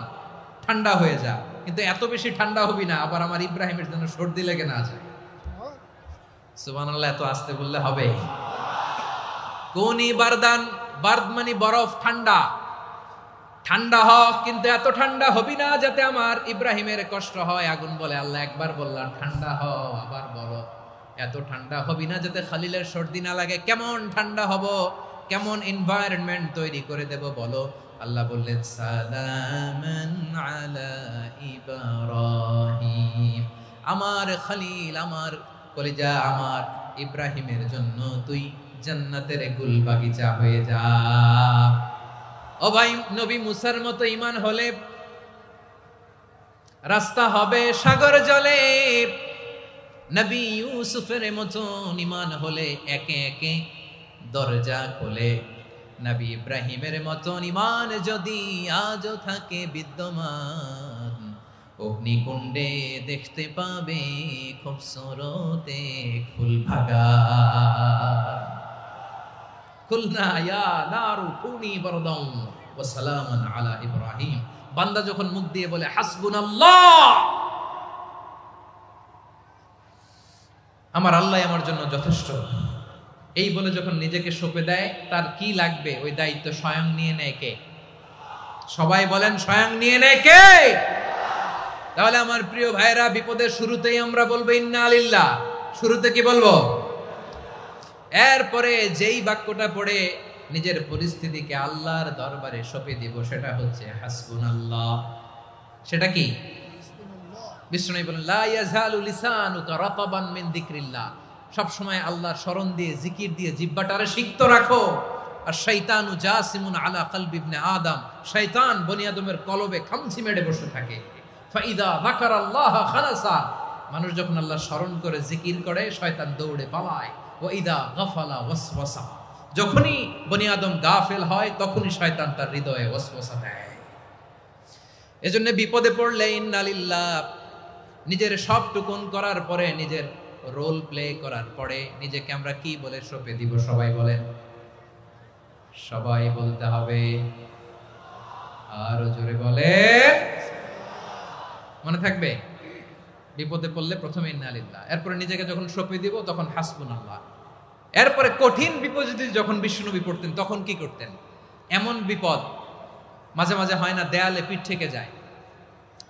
ঠান্ডা হয়ে যা, কিন্তু এত বেশি ঠান্ডা হবি না আবার আমার ইব্রাহিমের জন্য সর্দি লেগে না যায়। সুবহানাল্লাহ, এত আস্তে বললে হবে? কুনি বারদান, বার্দ মানে বরফ, ঠান্ডা, ঠান্ডা হ, কিন্তু এত ঠান্ডা হবি না যাতে আমার ইব্রাহিমের কষ্ট হয়। আগুন বলে, আল্লাহ একবার বললাম ঠান্ডা হ, আবার বলো এত ঠান্ডা হবি না যাতে খলিলের সর্দি না লাগে। কেমন ঠান্ডা হব, কেমন এনভায়রনমেন্ট তৈরি করে দেব বলো? আল্লাহ বললেন, সালামান আলা ইব্রাহিম, আমার খলিল, আমার কলিজা, আমার ইব্রাহিমের জন্য তুই জান্নাতের গুল বাগিচা হয়ে যা। ও ভাই, নবী মুসার মতো ঈমান হলে রাস্তা হবে সাগর জলে, নবী ইউসুফের মতো ঈমান হলে একে একে দরজা খোলে। নবী ইব্রাহিমের মতো ঈমান যদি আজও থাকে বিদ্যমান, অগ্নিকুণ্ডে দেখতে পাবে খুবসুরত এক ফুল ভাগা। কুলনা ইয়া নারু কুনি বারদান ওয়া সালামান আলা ইব্রাহিম। বান্দা যখন মুখ দিয়ে বলে হাসবুনাল্লাহ, আমার আল্লাহ আমার জন্য যথেষ্ট, এই বলে যখন নিজেকে সঁপে দেয়, তার কি লাগবে ওই দায়িত্ব স্বয়ং নিয়ে নেয় কে? সবাই বলেন, স্বয়ং নিয়ে নেয় কে? তাহলে আমার প্রিয় ভাইরা, বিপদের শুরুতেই আমরা বলবো ইন্না লিল্লাহ। শুরুতে কি বলবো? এরপরে যেই বাক্যটা পড়ে নিজের পরিস্থিতিকে আল্লাহর দরবারে সঁপে দিব, সেটা হচ্ছে হাসবুনাল্লাহ। সেটা কি? বিষ্ণু বলেন, লা ইয়াজালু লিসানুকা রাতাবান মিন যিকরিল্লাহ, সব সময় আল্লাহর স্মরণ দিয়ে, জিকির দিয়ে জিহ্বাটারে সিক্ত রাখো। আর শয়তানু জাসিমুন আলা কলবি ইবনে আদম, শয়তান বনি আদমের কলবে খামচি মেরে বসে থাকে। ফাইদা যাকারাল্লাহ খানাসা, মানুষ যখন আল্লাহর স্মরণ করে জিকির করে, শয়তান দৌড়ে পালায়। ওয়াইদা গাফালা ওয়াসওয়াসা, যখনই বনি আদম গাফেল হয়, তখনই শয়তান তার হৃদয়ে ওয়াসওয়াসা দেয়। এজন্য বিপদে পড়লে ইন্না লিল্লাহ, নিজের সবটুকুন করার পরে নিজের রোল প্লে করার পরে নিজেকে আমরা কি বলে সঁপে দিব? সবাই বলেন, সবাই বলতে হবে, আরো জোরে বলেন। মনে থাকবে? বিপদে পড়লে প্রথমে ইন্না লিল্লাহ, এরপরে নিজেকে যখন সঁপে দিব তখন হাসবুনাল্লাহ। এরপরে কঠিন বিপদ যদি যখন বিশ্বনবী পড়তেন তখন কি করতেন? এমন বিপদ মাঝে মাঝে হয় না, দেয়ালে পিঠ থেকে যায়,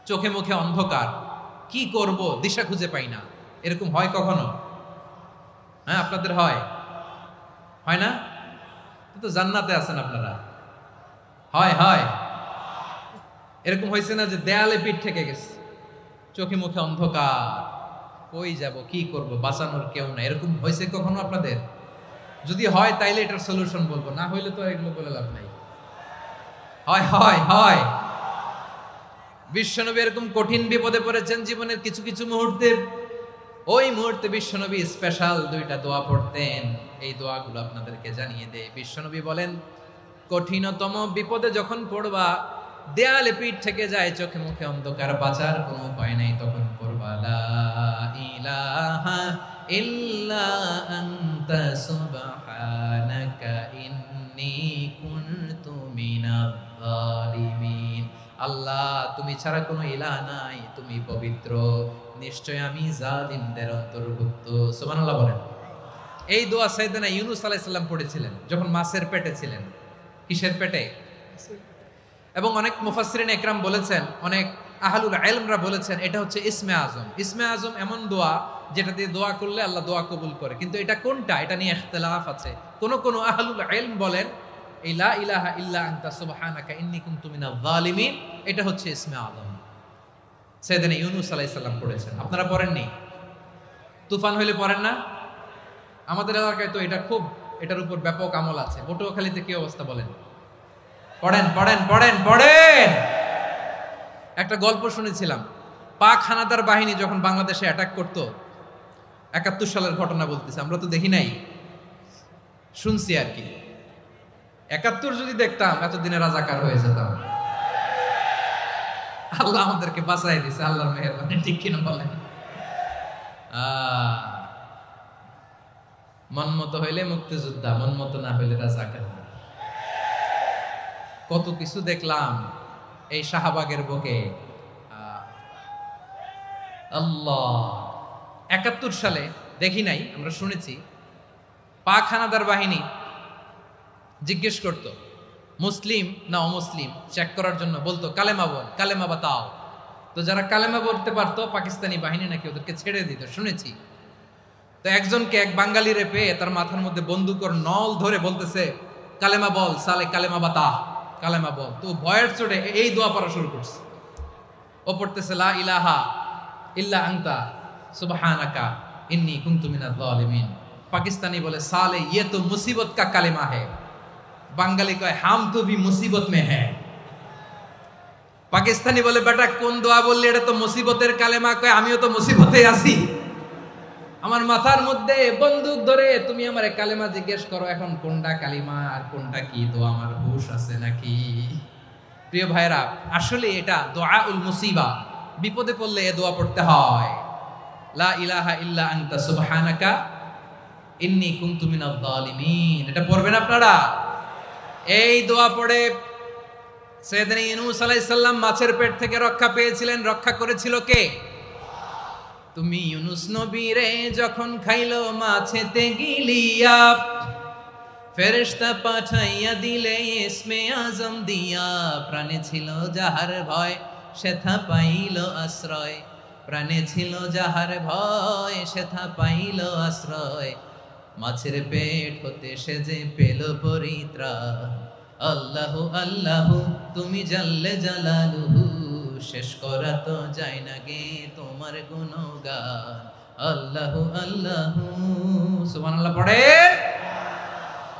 চোখে মুখে অন্ধকার, কি করব দিশা খুঁজে পাই না, এরকম হয় কখনো? হ্যাঁ, আপনাদের হয়? হয় না? তো জান্নাতে আছেন আপনারা। হয় হয় এরকম হয়েছে না যে দেয়ালে পিঠ থেকে গেছে, চোখে মুখে অন্ধকার, কই যাব, কি করব, বাঁচানোর কেউ না, এরকম হয়েছে কখনো আপনাদের? যদি হয় তাইলে এটার সলিউশন বলবো, না হইলে তো এগুলো বলে লাভ নাই। হয় হয় হয় বিশ্বনবী এরকম কঠিন বিপদে পড়েছেন জীবনের কিছু কিছু মুহূর্তে। ওই মুহূর্তে বিশ্বনবী স্পেশাল দুইটা দোয়া পড়তেন। এই দোয়াগুলো আপনাদেরকে জানিয়ে দেয়। বিশ্বনবী বলেন, কঠিনতম বিপদে যখন পড়বা, দেয়ালে পিঠ থেকে যায়, চোখে মুখে অন্ধকার, বাঁচার কোনো উপায় নাই, তখন পড়বা লা ইলাহা ইল্লা আনতা সুবহানাকা ইন্নী কুনতু মিনাজ জালিমিন। আল্লাহ, তুমি ছাড়া কোনো ইলাহ নাই, তুমি পবিত্র, নিশ্চয় আমি জালিমদের অন্তর্ভুক্ত। সুবহানাল্লাহ বলেন। এই দোয়া সাইয়েদনা ইউনূস আলাইহিস সালাম পড়েছিলেন যখন মাছের পেটে ছিলেন। কিসের পেটে? এবং অনেক মুফাসসিরিন একরাম বলেছেন, অনেক আহলুল ইলমরা বলেছেন, এটা হচ্ছে ইসমে আজম। ইসমে আজম এমন দোয়া যেটা দিয়ে দোয়া করলে আল্লাহ দোয়া কবুল করে, কিন্তু এটা কোনটা এটা নিয়ে ইখতিলাফ আছে। কোন কোন আহলুল ইলম বলেন এই লা ইলাহা ইল্লা আনতা সুবহানাকা ইন্নী কুনতু মিনাজ জালিমিন, এটা হচ্ছে ইসমে আজম। সাইয়েদনা ইউনূস আলাইহিস সালাম পড়েছেন, আপনারা পড়েননি? তুফান হইলে পড়েন না? আমাদের এলাকায় তো এটা খুব, এটার উপর ব্যাপক আমল আছে। পটুয়াখালীতে কি অবস্থা বলেন? পড়েন পড়েন পড়েন পড়েন। একটা গল্প শুনেছিলাম, পাক হানাদার বাহিনী যখন বাংলাদেশে অ্যাটাক করত, ৭১ সালের ঘটনা বলতেছে, আমরা তো দেখি নাই, শুনছি আর কি। ৭১ যদি দেখতাম এতদিনে রাজাকার হয়ে যেতাম। আল্লাহ আমাদেরকে বাঁচাই দিছে, আল্লাহর মেহেরবানি, ঠিক কিনা বলেন? মন মতো হইলে মুক্তিযোদ্ধা, মন মতো না হইলে রাজাকার। কত কিছু দেখলাম এই শাহবাগের বুকে। আল্লাহ, ৭১ সালে দেখি নাই, আমরা শুনেছি পাক হানাদার বাহিনী জিজ্ঞেস করত মুসলিম না অমুসলিম চেক করার জন্য, বলতো কালেমা বল, কালেমা বাতাও। তো যারা কালেমা বলতে পারতো পাকিস্তানি বাহিনী নাকি ওদেরকে ছেড়ে দিত, শুনেছি। তো একজনকে, এক বাঙালিরে পেয়ে তার মাথার মধ্যে বন্দুকর নল ধরে বলতেছে কালেমা বল সালে, কালেমা বাতা, কালেমা বল। তো ভয়ের চোটে এই দোয়া পড়া শুরু করছে। ও পড়তেছে লা ইলাহা ইল্লা আনতা সুবহানাকা ইন্নী কুনতু মিনাজ জালিমিন। পাকিস্তানি বলে সালে ইয়ে তো মুসিবত কা কালেমা है। বাঙালি কয় হাম তো ভি মুসিবত মে হ্যায়। পাকিস্তানি বলে বেটা কোন দোয়া বললি, এটা তো মুসিবতের কালেমা। কয় আমিও তো মুসিবতে আছি, আমার মাথার মধ্যে বন্দুক ধরে তুমি আমার কালেমা জিজ্ঞেস করো, এখন কোনটা কালিমা আর কোনটা কি, তো আমার হুশ আছে নাকি? প্রিয় ভাইরা, আসলে এটা দুআউল মুসিবা, বিপদে পড়লে এ দোয়া পড়তে হয়, লা ইলাহা ইল্লা আনতা সুবহানাকা ইন্নী কুনতু মিনাজ জালিমিন। এটা পড়বেন আপনারা। এই দোয়া পড়ে সাইয়েদনা ইউনূস আলাইহিস সালাম মাছের পেট থেকে রক্ষা পেয়েছিলেন। রক্ষা করেছিল কে? তুমি ইউনূস নবীরে যখন খাইলো মাছেতে গিলিয়া, ফেরেশতা পাঠাইয়া দিলে ইসমে আজম দিয়া, প্রাণে ছিল যাহার ভয় সেথা পাইল আশ্রয়, প্রাণে ছিল যাহার ভয় সেথা পাইল আশ্রয়, মাছের পেট হতে সে যে পেল পরিত্রাণ। আল্লাহু আল্লাহু তুমি জাল্লে জালালুহু, শেষ করা তো যায় না গে তোমার গুণগান। আল্লাহু আল্লাহু, সুবহানাল্লাহ পড়ে,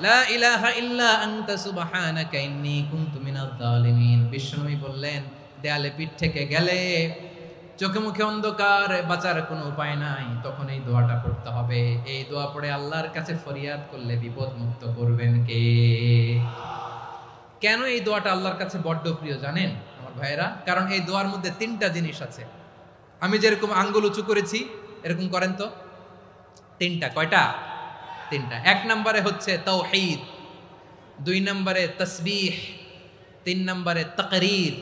লা ইলাহা ইল্লা আনতা সুবহানাকা ইন্নী কুনতু মিনাজ জালিমিন। বিশ্বনবী বললেন, দেয়ালে পিঠ থেকে গেলে, চোখে মুখে অন্ধকার, বাঁচার কোনো উপায় নাই, তখন এই দোয়াটা পড়তে হবে। এই দোয়া পড়ে আল্লাহর কাছে ফরিয়াদ করলে বিপদ মুক্ত করবেন কে? কেন এই দোয়াটা আল্লাহর কাছে বড্ড প্রিয় জানেন আমার ভাইয়েরা? কারণ এই দোয়ার মধ্যে 3টা জিনিস আছে। আমি যেরকম আঙ্গুল উঁচু করেছি এরকম করেন তো, তিনটা, কয়টা? তিনটা। এক নম্বরে হচ্ছে তাওহীদ, দুই নম্বরে তাসবিহ, তিন নম্বরে তাকরীর।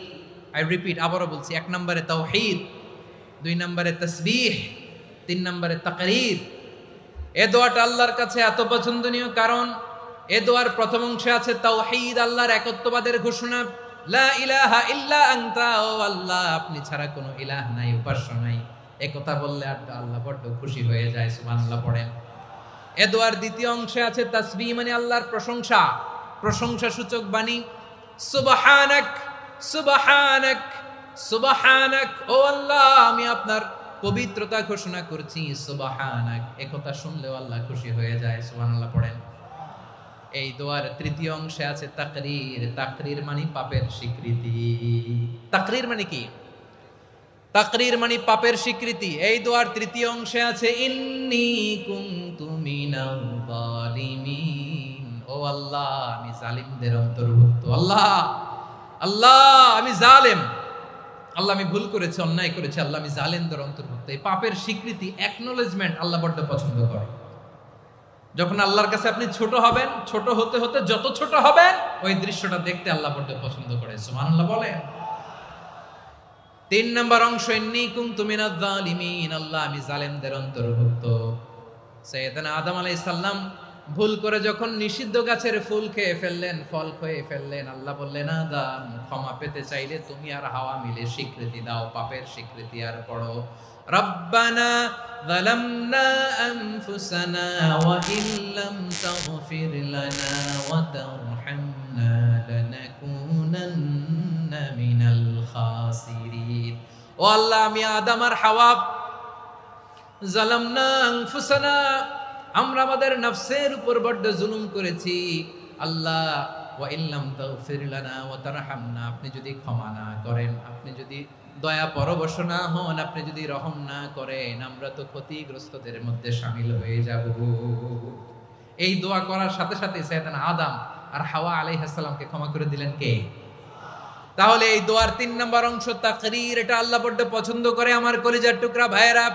আই রিপিট, আবারও বলছি, এক নম্বরে তাওহীদ, দুই নম্বরে তাসবিহ, তিন নম্বরে তাকরীর। এ দোয়াটা আল্লাহর কাছে এত পছন্দনীয় কারণ এ দোয়ার প্রথম অংশে আছে তাওহীদ, আল্লাহর একত্ববাদের ঘোষণা। লা ইলাহা ইল্লা আনতা, ও আল্লাহ আপনি ছাড়া কোনো ইলাহ নাই, উপাস্য নাই। এ কথা বললে আল্লাহ বড্ড খুশি হয়ে যায়, সুবহানাল্লাহ পড়েন। এ দোয়ার দ্বিতীয় অংশে আছে তাসবিহ, মানে আল্লাহর প্রশংসা, প্রশংসা সূচক বাণী। সুবহানাক সুবহানাক সুবহানাক, ও আল্লাহ আমি আপনার পবিত্রতা ঘোষণা করছি, সুবহানাক। এ কথা শুনলেও আল্লাহ খুশি হয়ে যায়, সুবহানাল্লাহ পড়েন। এই দোয়ার তৃতীয় অংশে আছে তাকরীর, তাকরীর মানে পাপের স্বীকৃতি। তাকরীর মানে কি? তাকরীর মানে পাপের স্বীকৃতি। এই দোয়ার তৃতীয় অংশে আছে ইন্নী কুনতু মিনাল যালিমিন, ও আল্লাহ আমি জালিমদের অন্তর্ভুক্ত। আল্লাহ আল্লাহ আমি জালেম, আল্লাহ আমি ভুল করেছি, অন্যায় করেছি, আল্লাহ আমি জালেমদের অন্তর্ভুক্ত। এই পাপের স্বীকৃতি, অ্যাকনোলেজমেন্ট আল্লাহ বড্ড পছন্দ করে। যখন আল্লাহর কাছে আপনি ছোট হবেন, ছোট হতে হতে যত ছোট হবেন ওই দৃশ্যটা দেখতে আল্লাহ বড্ড পছন্দ করে, সুবহানাল্লাহ বলেন। তিন নম্বর অংশ ইন্নী কুনতু মিনাজ জালিমিন, আল্লাহ আমি জালেমদের অন্তর্ভুক্ত। সাইয়েদনা আদম আলাইহিস সালাম ভুল করে যখন নিষিদ্ধ গাছের ফুল খেয়ে ফেললেন, ফল খেয়ে ফেললেন, আল্লাহ বললেন আদম ক্ষমা পেতে চাইলে তুমি আর হাওয়া মিলে স্বীকৃতি দাও, পাপের স্বীকৃতি আর পড়ো রব্বানা যালামনা আনফুসানা ওয়া ইল্লাম তাগফির লানা ওয়া তারহামনা লানাকুনান্না মিনাল খাসিরিন। ও আল্লাহ আমি আদম আর হাওয়া যালামনা আনফুসানা, আমরা আমাদের নফসের উপর বড্ড জুলুম করেছি। আল্লাহ ওয়া ইল্লাম তাগফির লানা ওয়া তারহামনা, আপনি যদি ক্ষমা না করেন, আপনি যদি দয়া পরবশ না হন, আপনি যদি রহম না করেন, আমরা তো ক্ষতিগ্রস্তদের মধ্যে শামিল হয়ে যাব। এই দোয়া করার সাথে সাথে সাইয়েদনা আদম আর হাওয়া আলাইহিস সালামকে ক্ষমা করে দিলেন কে? তাহলে এই দোয়ার তিন নম্বর অংশ তাকরীর, এটা আল্লাহ বড্ড পছন্দ করে। আমার কলিজার টুকরা ভাইয়েরা,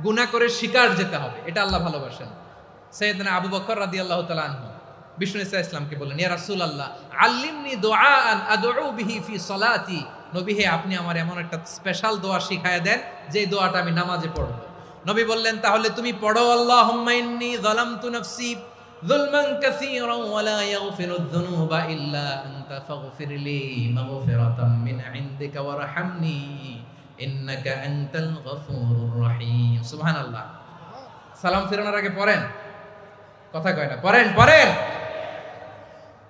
গুনাহ করে শিকার যেতে হবে, এটা আল্লাহ ভালোবাসেন। সাইয়েদনা আবু বকর রাদিয়াল্লাহু তাআলা আনহু বিষ্ণু ইসলামকে বললেন, ইয়া রাসূলুল্লাহ আল্লিমনি দুআআন আদউ বিহি ফি সলাতি, নবী হে আপনি আমার এমন একটা স্পেশাল দোয়া শিখায়া দেন যে দোয়াটা আমি নামাজে পড়ব। নবী বললেন, তাহলে তুমি পড়ো আল্লাহুম্মা ইন্নী যালামতু নাফসি যুলমান কাসীরান ওয়া লা ইয়াগফিরুয যুনুবা ইল্লা আনতা ফাগফিরলি মাগফিরাতাম মিন ইনদিকা ওয়ারহামনি ইন্নাকা আনতাল গফুরুর রহিম। সুবহানাল্লাহ। সালাম ফিরানোর আগে পড়েন, কথা কয় না, পড়েন পড়েন।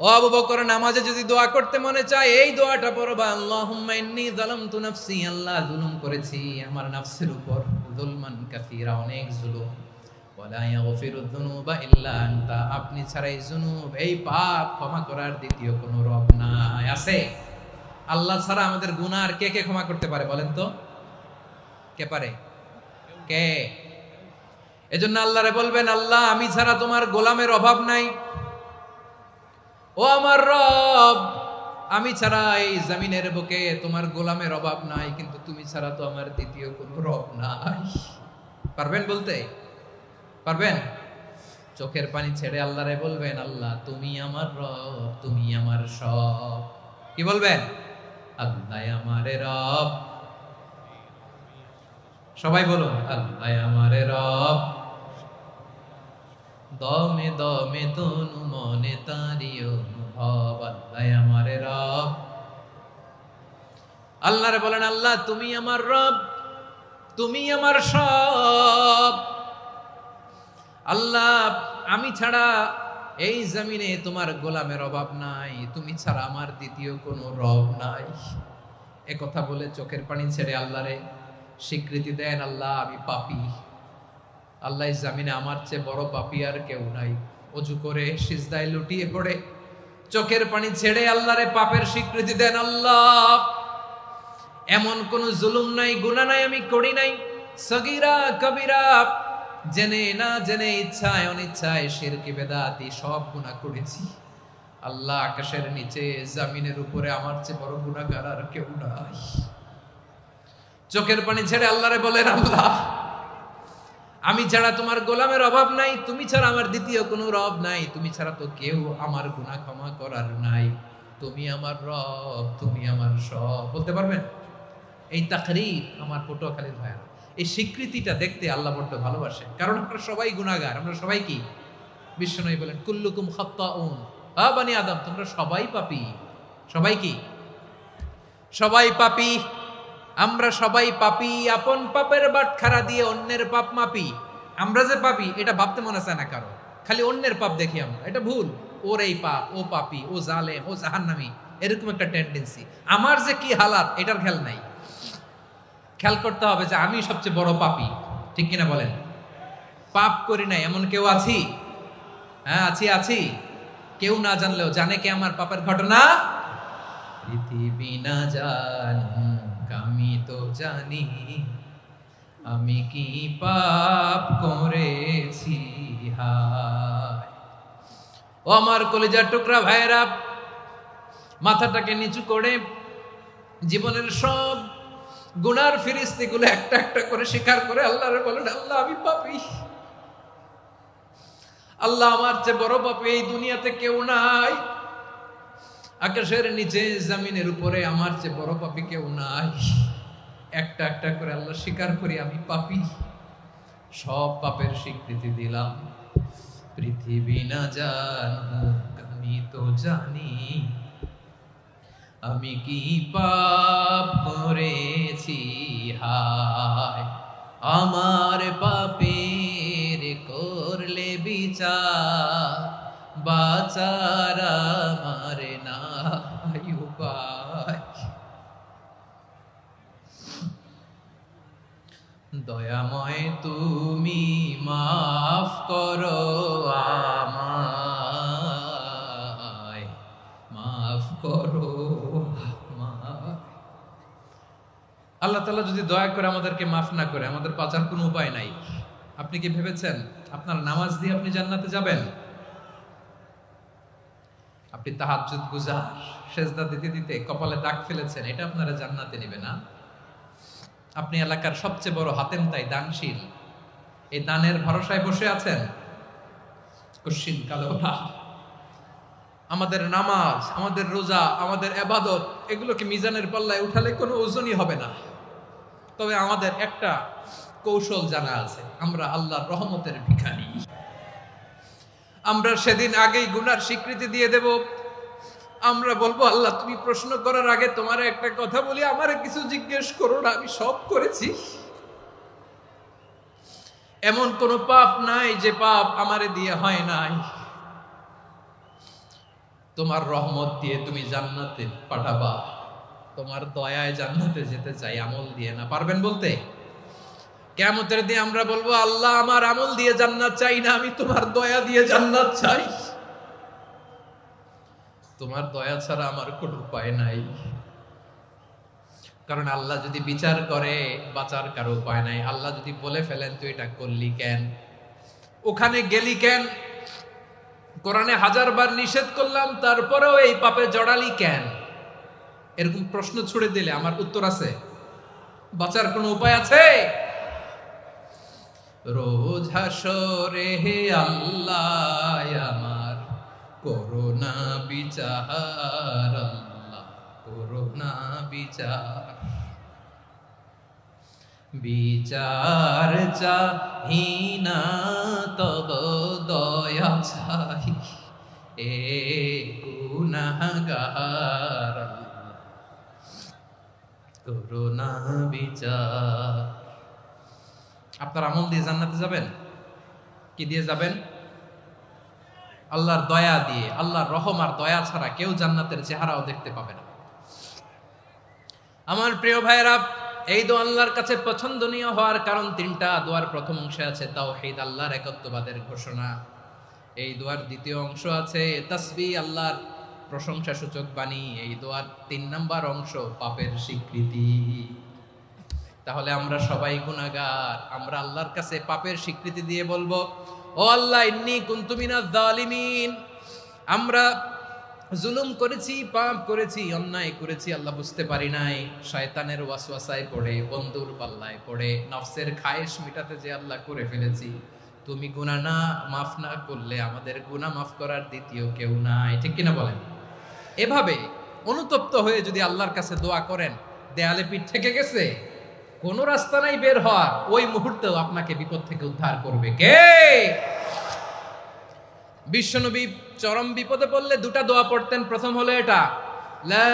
ও আবু বকর, নামাজে যদি দোয়া করতে মনে চায় এই দোয়াটা পড়বা, আল্লাহুম্মা ইন্নী যালামতু নাফসি, আল্লাহ জুলুম করেছি আমার নফসের উপর, যুলমান কাসীরা অনেক জুলুম, ওয়া লা ইয়াগফিরুয যুনুবা ইল্লা আনতা, আপনি ছাড়া এই জুনুব, এই পাপ ক্ষমা করার দ্বিতীয় কোনো রব নাই। আছে? আল্লাহ ছাড়া আমাদের গুনাহ আর কে কে ক্ষমা করতে পারে বলেন তো? কে পারে? কে? এজন্য আল্লাহরে বলবেন, আল্লাহ আমি ছাড়া তোমার গোলামের অভাব নাই, ও আমার রব আমি ছাড়া এই জমিনের বুকে তোমার গোলামের অভাব নাই, কিন্তু তুমি ছাড়া তো আমার দ্বিতীয় কোনো রব নাই। পারবেন বলতে? পারবেন? চোখের পানি ছেড়ে আল্লাহরে বলবেন, আল্লাহ তুমি আমার রব, তুমি আমার সব। কি বলবেন? আল্লাহ আমারে রব, সবাই বলুন আল্লাহ আমারে রব, দমে দমে তনু মনে তারি অনুভব, আল্লাহ আমারে রব। আল্লাহরে বলেন, আল্লাহ তুমি আমার রব, তুমি আমার সব। আল্লাহ আমি ছাড়া এই জমিনে তোমার গোলামের অভাব নাই, তুমি ছাড়া আমার দ্বিতীয় কোনো রব নাই। এ কথা বলে চোখের পানি ছেড়ে আল্লাহরে স্বীকৃতি দেন, আল্লাহ আমি পাপী, আল্লাহ জামিনে আমার চেয়ে বড় পাপী আর কেউ নাই। অজু করে সিজদায় লুটিয়ে পড়ে চোখের পানি ছেড়ে আল্লাহরে পাপের স্বীকৃতি দেন, আল্লাহ এমন কোন জুলুম নাই, গুনাহ নাই আমি করি নাই, সগীরা কবিরা, জেনে না জেনে, ইচ্ছায় অনিচ্ছায়, শিরকি বেদাতি সব গুনাহ করেছি। আল্লাহ আকাশের নিচে জমিনের উপরে আমার চেয়ে বড় গুনাহগার আর কেউ নাই। চোখের পানি ছেড়ে আল্লাহরে বলেন, আল্লাহ আমি ছাড়া তোমার গোলামের অভাব নাই, তুমি ছাড়া আমার দ্বিতীয় কোনো রব নাই, তুমি ছাড়া তো কেউ আমার গুনাহ ক্ষমা করার নাই, তুমি আমার রব, তুমি আমার সব। বলতে পারবেন? এই তাকরীর আমার পটুয়াখালীর ভাইয়া, এই স্বীকৃতিটা দেখতে আল্লাহ বড্ড ভালোবাসে। কারণ আমরা সবাই গুনাহগার, আমরা সবাই কি? বিশ্বনবী বলেন কুল্লুকুম খাত্তাউন, বানি আদম তোমরা সবাই পাপী। সবাই কি? সবাই পাপী। আমরা সবাই পাপী, আপন পাপের বাটখারা দিয়ে অন্যের পাপ মাপি। আমরা যে পাপী এটা ভাবতে মনে চায় না কারো, খালি অন্যের পাপ দেখি আমরা, এটা ভুল। ওর এই পাপ, ও পাপী, ও জালেম, ও জাহান্নামী, এরকম একটা টেন্ডেন্সি। আমার যে কি হালাত এটার খেয়াল নাই। খেয়াল করতে হবে যে আমি সবচেয়ে বড় পাপী, ঠিক কিনা বলেন? পাপ করি নাই এমন কেউ আছি? হ্যাঁ আছি। কেউ না জানলেও জানে কে আমার পাপের ঘটনা? পৃথিবী না জানুক আমি তো জানি, আমি কি পাপ করেছি হায়। ও আমার কলিজার টুকরা ভাইরা, মাথাটাকে নিচু করে জীবনের সব গুনার ফিরিস্তিগুলো একটা একটা করে স্বীকার করে আল্লাহরে বলেন, আল্লাহ আমি পাপী। আল্লাহ আমার চেয়ে বড় পাপী এই দুনিয়াতে কেউ নাই। আকাশের নিচে জমিনের উপরে আমার চেয়ে বড় পাপী কেউ নাই। একটা একটা করে আল্লাহ স্বীকার করি আমি পাপী। সব পাপের স্বীকৃতি দিলাম। পৃথিবী না জানুক আমি তো জানি, আমি কি পাপ করেছি হায়। আমার পাপের করলে বিচার, বাঁচার আমার নাই উপায়। দয়াময় তুমি মাফ করো আমায়, মাফ করো আমায়। আল্লাহ তাআলা যদি দয়া করে আমাদেরকে মাফ না করে, আমাদের বাঁচার কোনো উপায় নাই। আপনি কি ভেবেছেন আপনার নামাজ দিয়ে আপনি জান্নাতে যাবেন? আপনি তাহাজ্জুদ গুজার, সেজদা দিতে দিতে কপালে দাগ ফেলেছেন, এটা আপনারা জান্নাতে নেবে না। আপনি এলাকার সবচেয়ে বড় হাতেম তাই দানশীল, এই দানের ভরসায় বসে আছেন, কশিন কালো না। আমাদের নামাজ, আমাদের রোজা, আমাদের ইবাদত, এগুলোকে মিজানের পাল্লায় উঠালে কোনো ওজনই হবে না। তবে আমাদের একটা কৌশল জানা আছে, আমরা আল্লাহর রহমতের ভিখারি। আমরা সেদিন আগেই গুনার স্বীকৃতি দিয়ে দেব। আমরা বলবো, আল্লাহ তুমি প্রশ্ন করার আগে তোমার একটা কথা বলি, আমারে কিছু জিজ্ঞেস করো না, আমি সব করেছি। এমন কোন পাপ নাই যে পাপ আমারে দিয়ে হয় নাই। তোমার রহমত দিয়ে তুমি জান্নাতে পাঠাবা, তোমার দয়ায় জান্নাতে যেতে চাই, আমল দিয়ে না। পারবেন বলতে? কিয়ামতের দিন আমরা বলবো, আল্লাহ আমার আমল দিয়ে জান্নাত চাই না, আমি তোমার দয়া দিয়ে জান্নাত চাই। তোমার দয়া ছাড়া আমার কোনো উপায় নাই। কারণ আল্লাহ যদি বিচার করে বাঁচার কারো উপায় নাই। আল্লাহ যদি বলে ফেলেন তুই এটা করলি কেন, ওখানে গেলি কেন, কোরআনে 1000 বার নিষেধ করলাম তারপরেও এই পাপে জড়ালি কেন, এরকম প্রশ্ন ছুড়ে দিলে আমার উত্তর আছে? বাঁচার কোনো উপায় আছে? রোজ হাসরে হে আল্লাহ আমার করোনা বিচার, আল্লাহ করোনা বিচার। বিচার চাহি না তব দয়া চাই, এ গুনাহগার করোনা বিচার। আপনার আমল দিয়ে জান্নাতে যাবেন? কি দিয়ে যাবেন? আল্লাহর দয়া দিয়ে। আল্লাহর রহম আর দয়া ছাড়া কেউ জান্নাতের চেহারাও দেখতে পাবে না। আমার প্রিয় ভাইরা, এই দোয়া আল্লাহর কাছে পছন্দনীয় হওয়ার কারণ 3টা। দোয়ার প্রথম অংশে আছে তাওহীদ, আল্লাহর একত্ববাদের ঘোষণা। এই দোয়ার দ্বিতীয় অংশ আছে তাসবিহ, আল্লাহর প্রশংসা সূচক বাণী। এই দোয়ার 3 নাম্বার অংশ পাপের স্বীকৃতি। তাহলে আমরা সবাই গুনাহগার। আমরা আল্লাহর কাছে পাপের স্বীকৃতি দিয়ে বলবো, ও আল্লাহ ইন্নী কুনতু মিনাজ জালিমিন, আমরা জুলুম করেছি, পাপ করেছি, অন্যায় করেছি, আল্লাহ বুঝতে পারি নাই, শয়তানের ওয়াসওয়াসায় পড়ে, বন্ধুর পাল্লায় পড়ে, নফসের খায়েশ মিটাতে যে আল্লাহ করে ফেলেছি। তুমি গুনাহ না মাফ না করলে আমাদের গুনাহ মাফ করার দ্বিতীয় কেউ নাই, ঠিক কিনা বলেন? এভাবে অনুতপ্ত হয়ে যদি আল্লাহর কাছে দোয়া করেন, দেয়ালে পিঠ থেকে গেছে, কোনো রাস্তা নাই বের হওয়ার, ওই মুহূর্তেও আপনাকে বিপদ থেকে উদ্ধার করবে কে? বিশ্বনবী চরম বিপদে পড়লে দুটা দোয়া পড়তেন। প্রথম হলো এটা, লা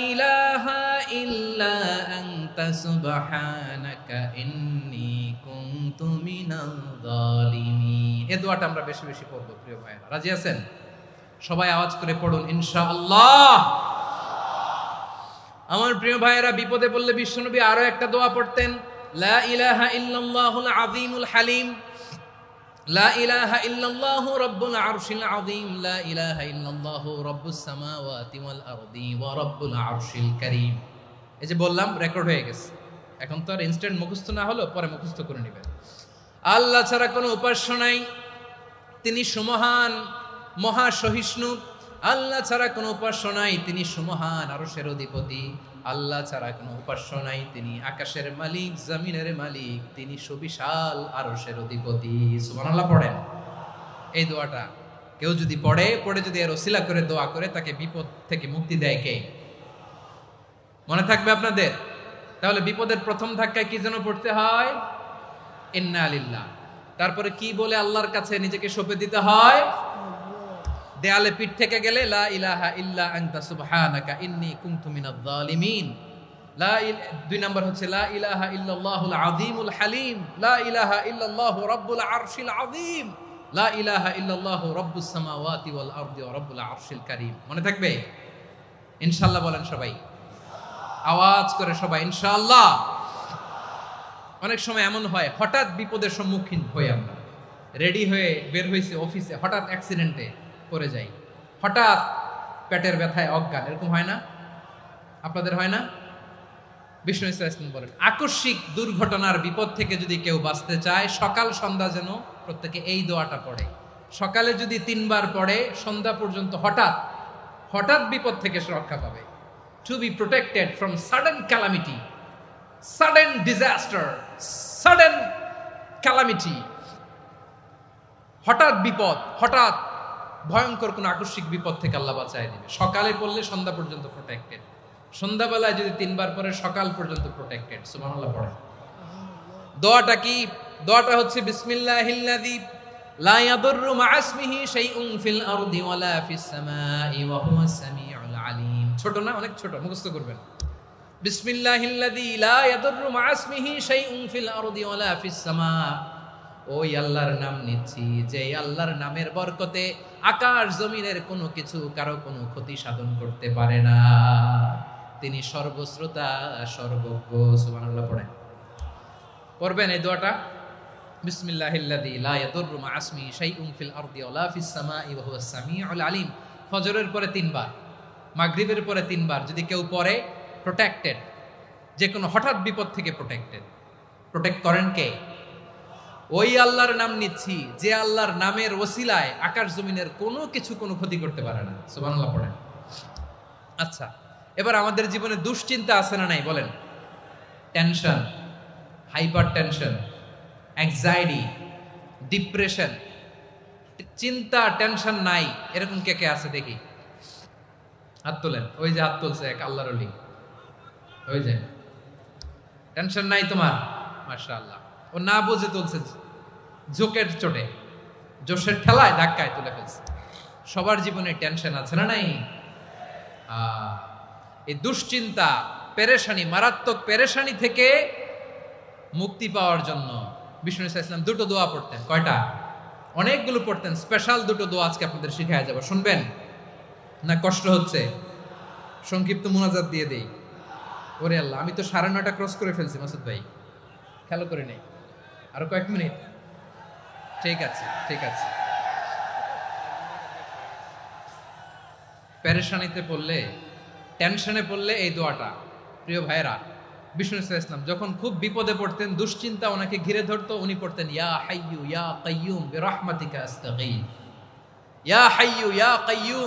ইলাহা ইল্লা আনতা সুবহানাকা ইন্নী কুনতু মিনাল জালিমিন। এই দোয়াটা আমরা বেশি বেশি পড়ব প্রিয় ভাইরা। রাজি আছেন? সবাই আওয়াজ করে পড়ুন ইনশাআল্লাহ। আমার প্রিয় ভাইয়েরা, বিপদে পড়লে বিশ্বনবী আরো একটা দোয়া পড়তেন, লা ইলাহা ইল্লাল্লাহুল আযীমুল হালিম, লা ইলাহা ইল্লাল্লাহু রাব্বুল আরশিল আযীম, লা ইলাহা ইল্লাল্লাহু রাব্বুস সামাওয়াতি ওয়াল আরদি ওয়া রাব্বুল আরশিল কারীম। এই যে বললাম, রেকর্ড হয়ে গেছে, এখন তো আর ইনস্ট্যান্ট মুখস্থ না হলো, পরে মুখস্থ করে নেবেন। আল্লাহ ছাড়া কোনো উপাস্য নাই, তিনি সুমহান, মহা সহিষ্ণু। আল্লাহ ছাড়া কোনো উপাস্য নাই, তিনি সুমহান, আরশের অধিপতি। আল্লাহ ছাড়া কোনো উপাস্য নাই, তিনি আকাশের মালিক, জমিনের মালিক, তিনি সুবিশাল আরশের অধিপতি। সুবহানাল্লাহ পড়েন। এই দোয়াটা কেউ যদি পড়ে যদি এর ওসিলা করে দোয়া করে, তাকে বিপদ থেকে মুক্তি দেয় কে? মনে থাকবে আপনাদের? তাহলে বিপদের প্রথম ধাক্কায় কি যেন পড়তে হয়? ইন্না লিল্লাহ। তারপরে কি বলে আল্লাহর কাছে নিজেকে সঁপে দিতে হয়? দেয়ালে পিঠ থেকে গেলে লা ইলাহা ইল্লা আনতা সুবহানাকা ইন্নী কুনতু মিনাজ জালিমিন। দুই নম্বর হচ্ছে লা ইলাহা ইল্লাল্লাহুল আযীমুল হালিম, লা ইলাহা ইল্লাল্লাহু রাব্বুল আরশিল আযীম, লা ইলাহা ইল্লাল্লাহু রাব্বুস সামাওয়াতি ওয়াল আরদি ওয়া রাব্বুল আরশিল কারীম। মনে থাকবে? ইনশাআল্লাহ বলেন সবাই, আওয়াজ করে সবাই ইনশাআল্লাহ। অনেক সময় এমন হয়, হঠাৎ বিপদের সম্মুখীন হই আমরা, রেডি হয়ে বের হইছে অফিসে, হঠাৎ অ্যাক্সিডেন্টে পড়ে যাই, হঠাৎ পেটের ব্যথায় অজ্ঞান, এরকম হয় না? আপনাদের হয় না? বিষ্ণু ইসলাম বলেন, আকস্মিক দুর্ঘটনার বিপদ থেকে যদি কেউ বাঁচতে চায়, সকাল সন্ধ্যা যেন প্রত্যেকে এই দোয়াটা পড়ে। সকালে যদি 3 বার পড়ে, সন্ধ্যা পর্যন্ত হঠাৎ হঠাৎ বিপদ থেকে সে রক্ষা পাবে। To be protected from sudden calamity, sudden disaster, sudden calamity, হঠাৎ বিপদ, হঠাৎ ভয়ঙ্কর কোন আকস্মিক বিপদ থেকে আল্লাহ বাঁচায় দিবে। সকালে পড়লে সন্ধ্যা পর্যন্ত প্রোটেক্টেড, সন্ধ্যাবেলায় যদি 3 বার পরে সকাল পর্যন্ত প্রোটেক্টেড। সুবহানাল্লাহ পড়েন। দোয়াটা কি? দোয়াটা হচ্ছে বিসমিল্লাহিল্লাযী লা ইয়াদুররু মা ইসমিহি শাইউন ফিল আরদি ওয়ালা ফিস সামাই ওয়া হুয়াস সামিউল আলিম। ছোট না? অনেক ছোট, মুখস্থ করবেন। বিসমিল্লাহিল্লাযী লা ইয়াদুররু মা ইসমিহি শাইউন ফিল আরদি ওয়ালা ফিস সামা। ওই আল্লাহর নাম নিচ্ছি, যে আল্লাহর নামের বরকতে আকাশ জমিনের কোনো কিছু কারো কোনো ক্ষতি সাধন করতে পারে না। তিনি সর্বশ্রোতা, সর্বজ্ঞ। সুবহানাল্লাহ পড়েন। পড়বেন এই দোয়াটা, বিসমিল্লাহিল্লাযী লা ইয়াদুররু মা ইসমিহি শাইউন ফিল আরদি ওয়ালা ফিস সামাই ওয়া হুয়াস সামিউল আলিম। ফজরের পরে 3 বার, মাগরিবের পরে 3 বার যদি কেউ পড়ে, প্রোটেক্টেড, যে কোনো হঠাৎ বিপদ থেকে প্রোটেক্টেড। প্রোটেক্ট করেন কে? ওই আল্লাহর নাম নিচ্ছি, যে আল্লাহর নামের ওসিলায় আকাশ জমিনের কোনো কিছু কোনো ক্ষতি করতে পারে না। সুবহানাল্লাহ পড়েন। আচ্ছা, এবার আমাদের জীবনে দুশ্চিন্তা আছে না নাই বলেন? Tension, hyper tension, anxiety, depression, চিন্তা, টেনশন নাই, এরকম কে কে আছে দেখি? হাত তোলেন। ওই যে হাত তুলছে এক আল্লাহর ওলি, ওই যে। টেনশন নাই তোমার? মাশাআল্লাহ। ও না বুঝে তুলছে, ঝোঁকের চোটে, জোশের ঠেলায় ধাক্কায় তুলে ফেলছে। সবার জীবনে টেনশন আছে না নাই? এই দুশ্চিন্তা, পেরেশানি, মারাত্মক পেরেশানি থেকে মুক্তি পাওয়ার জন্য বিষ্ণু ইসলাম 2টো দোয়া পড়তেন। কয়টা? অনেকগুলো পড়তেন। স্পেশাল 2টো দোয়া আজকে আপনাদের শিখায় যাব, শুনবেন না? কষ্ট হচ্ছে? সংক্ষিপ্ত মুনাজাত দিয়ে দেই। ওরে আল্লাহ, আমি তো 9:30 ক্রস করে ফেলছি মাসুদ ভাই, খেয়াল করে নেই। আরো কয়েক মিনিট? ঠিক আছে, ঠিক আছে। পেরেশানিতে পড়লে, টেনশনে পড়লে এই দোয়াটা, প্রিয় ভাইরা, বিষ্ণু ইসলাম যখন খুব বিপদে পড়তেন, দুশ্চিন্তা ওনাকে ঘিরে ধরতো, উনি পড়তেন ইয়া হাইয়্যু ইয়া কাইয়্যুম বিরহমাতিকা আস্তাগীথ, ইয়া হাইয়্যু ইয়া কাইয়্যুম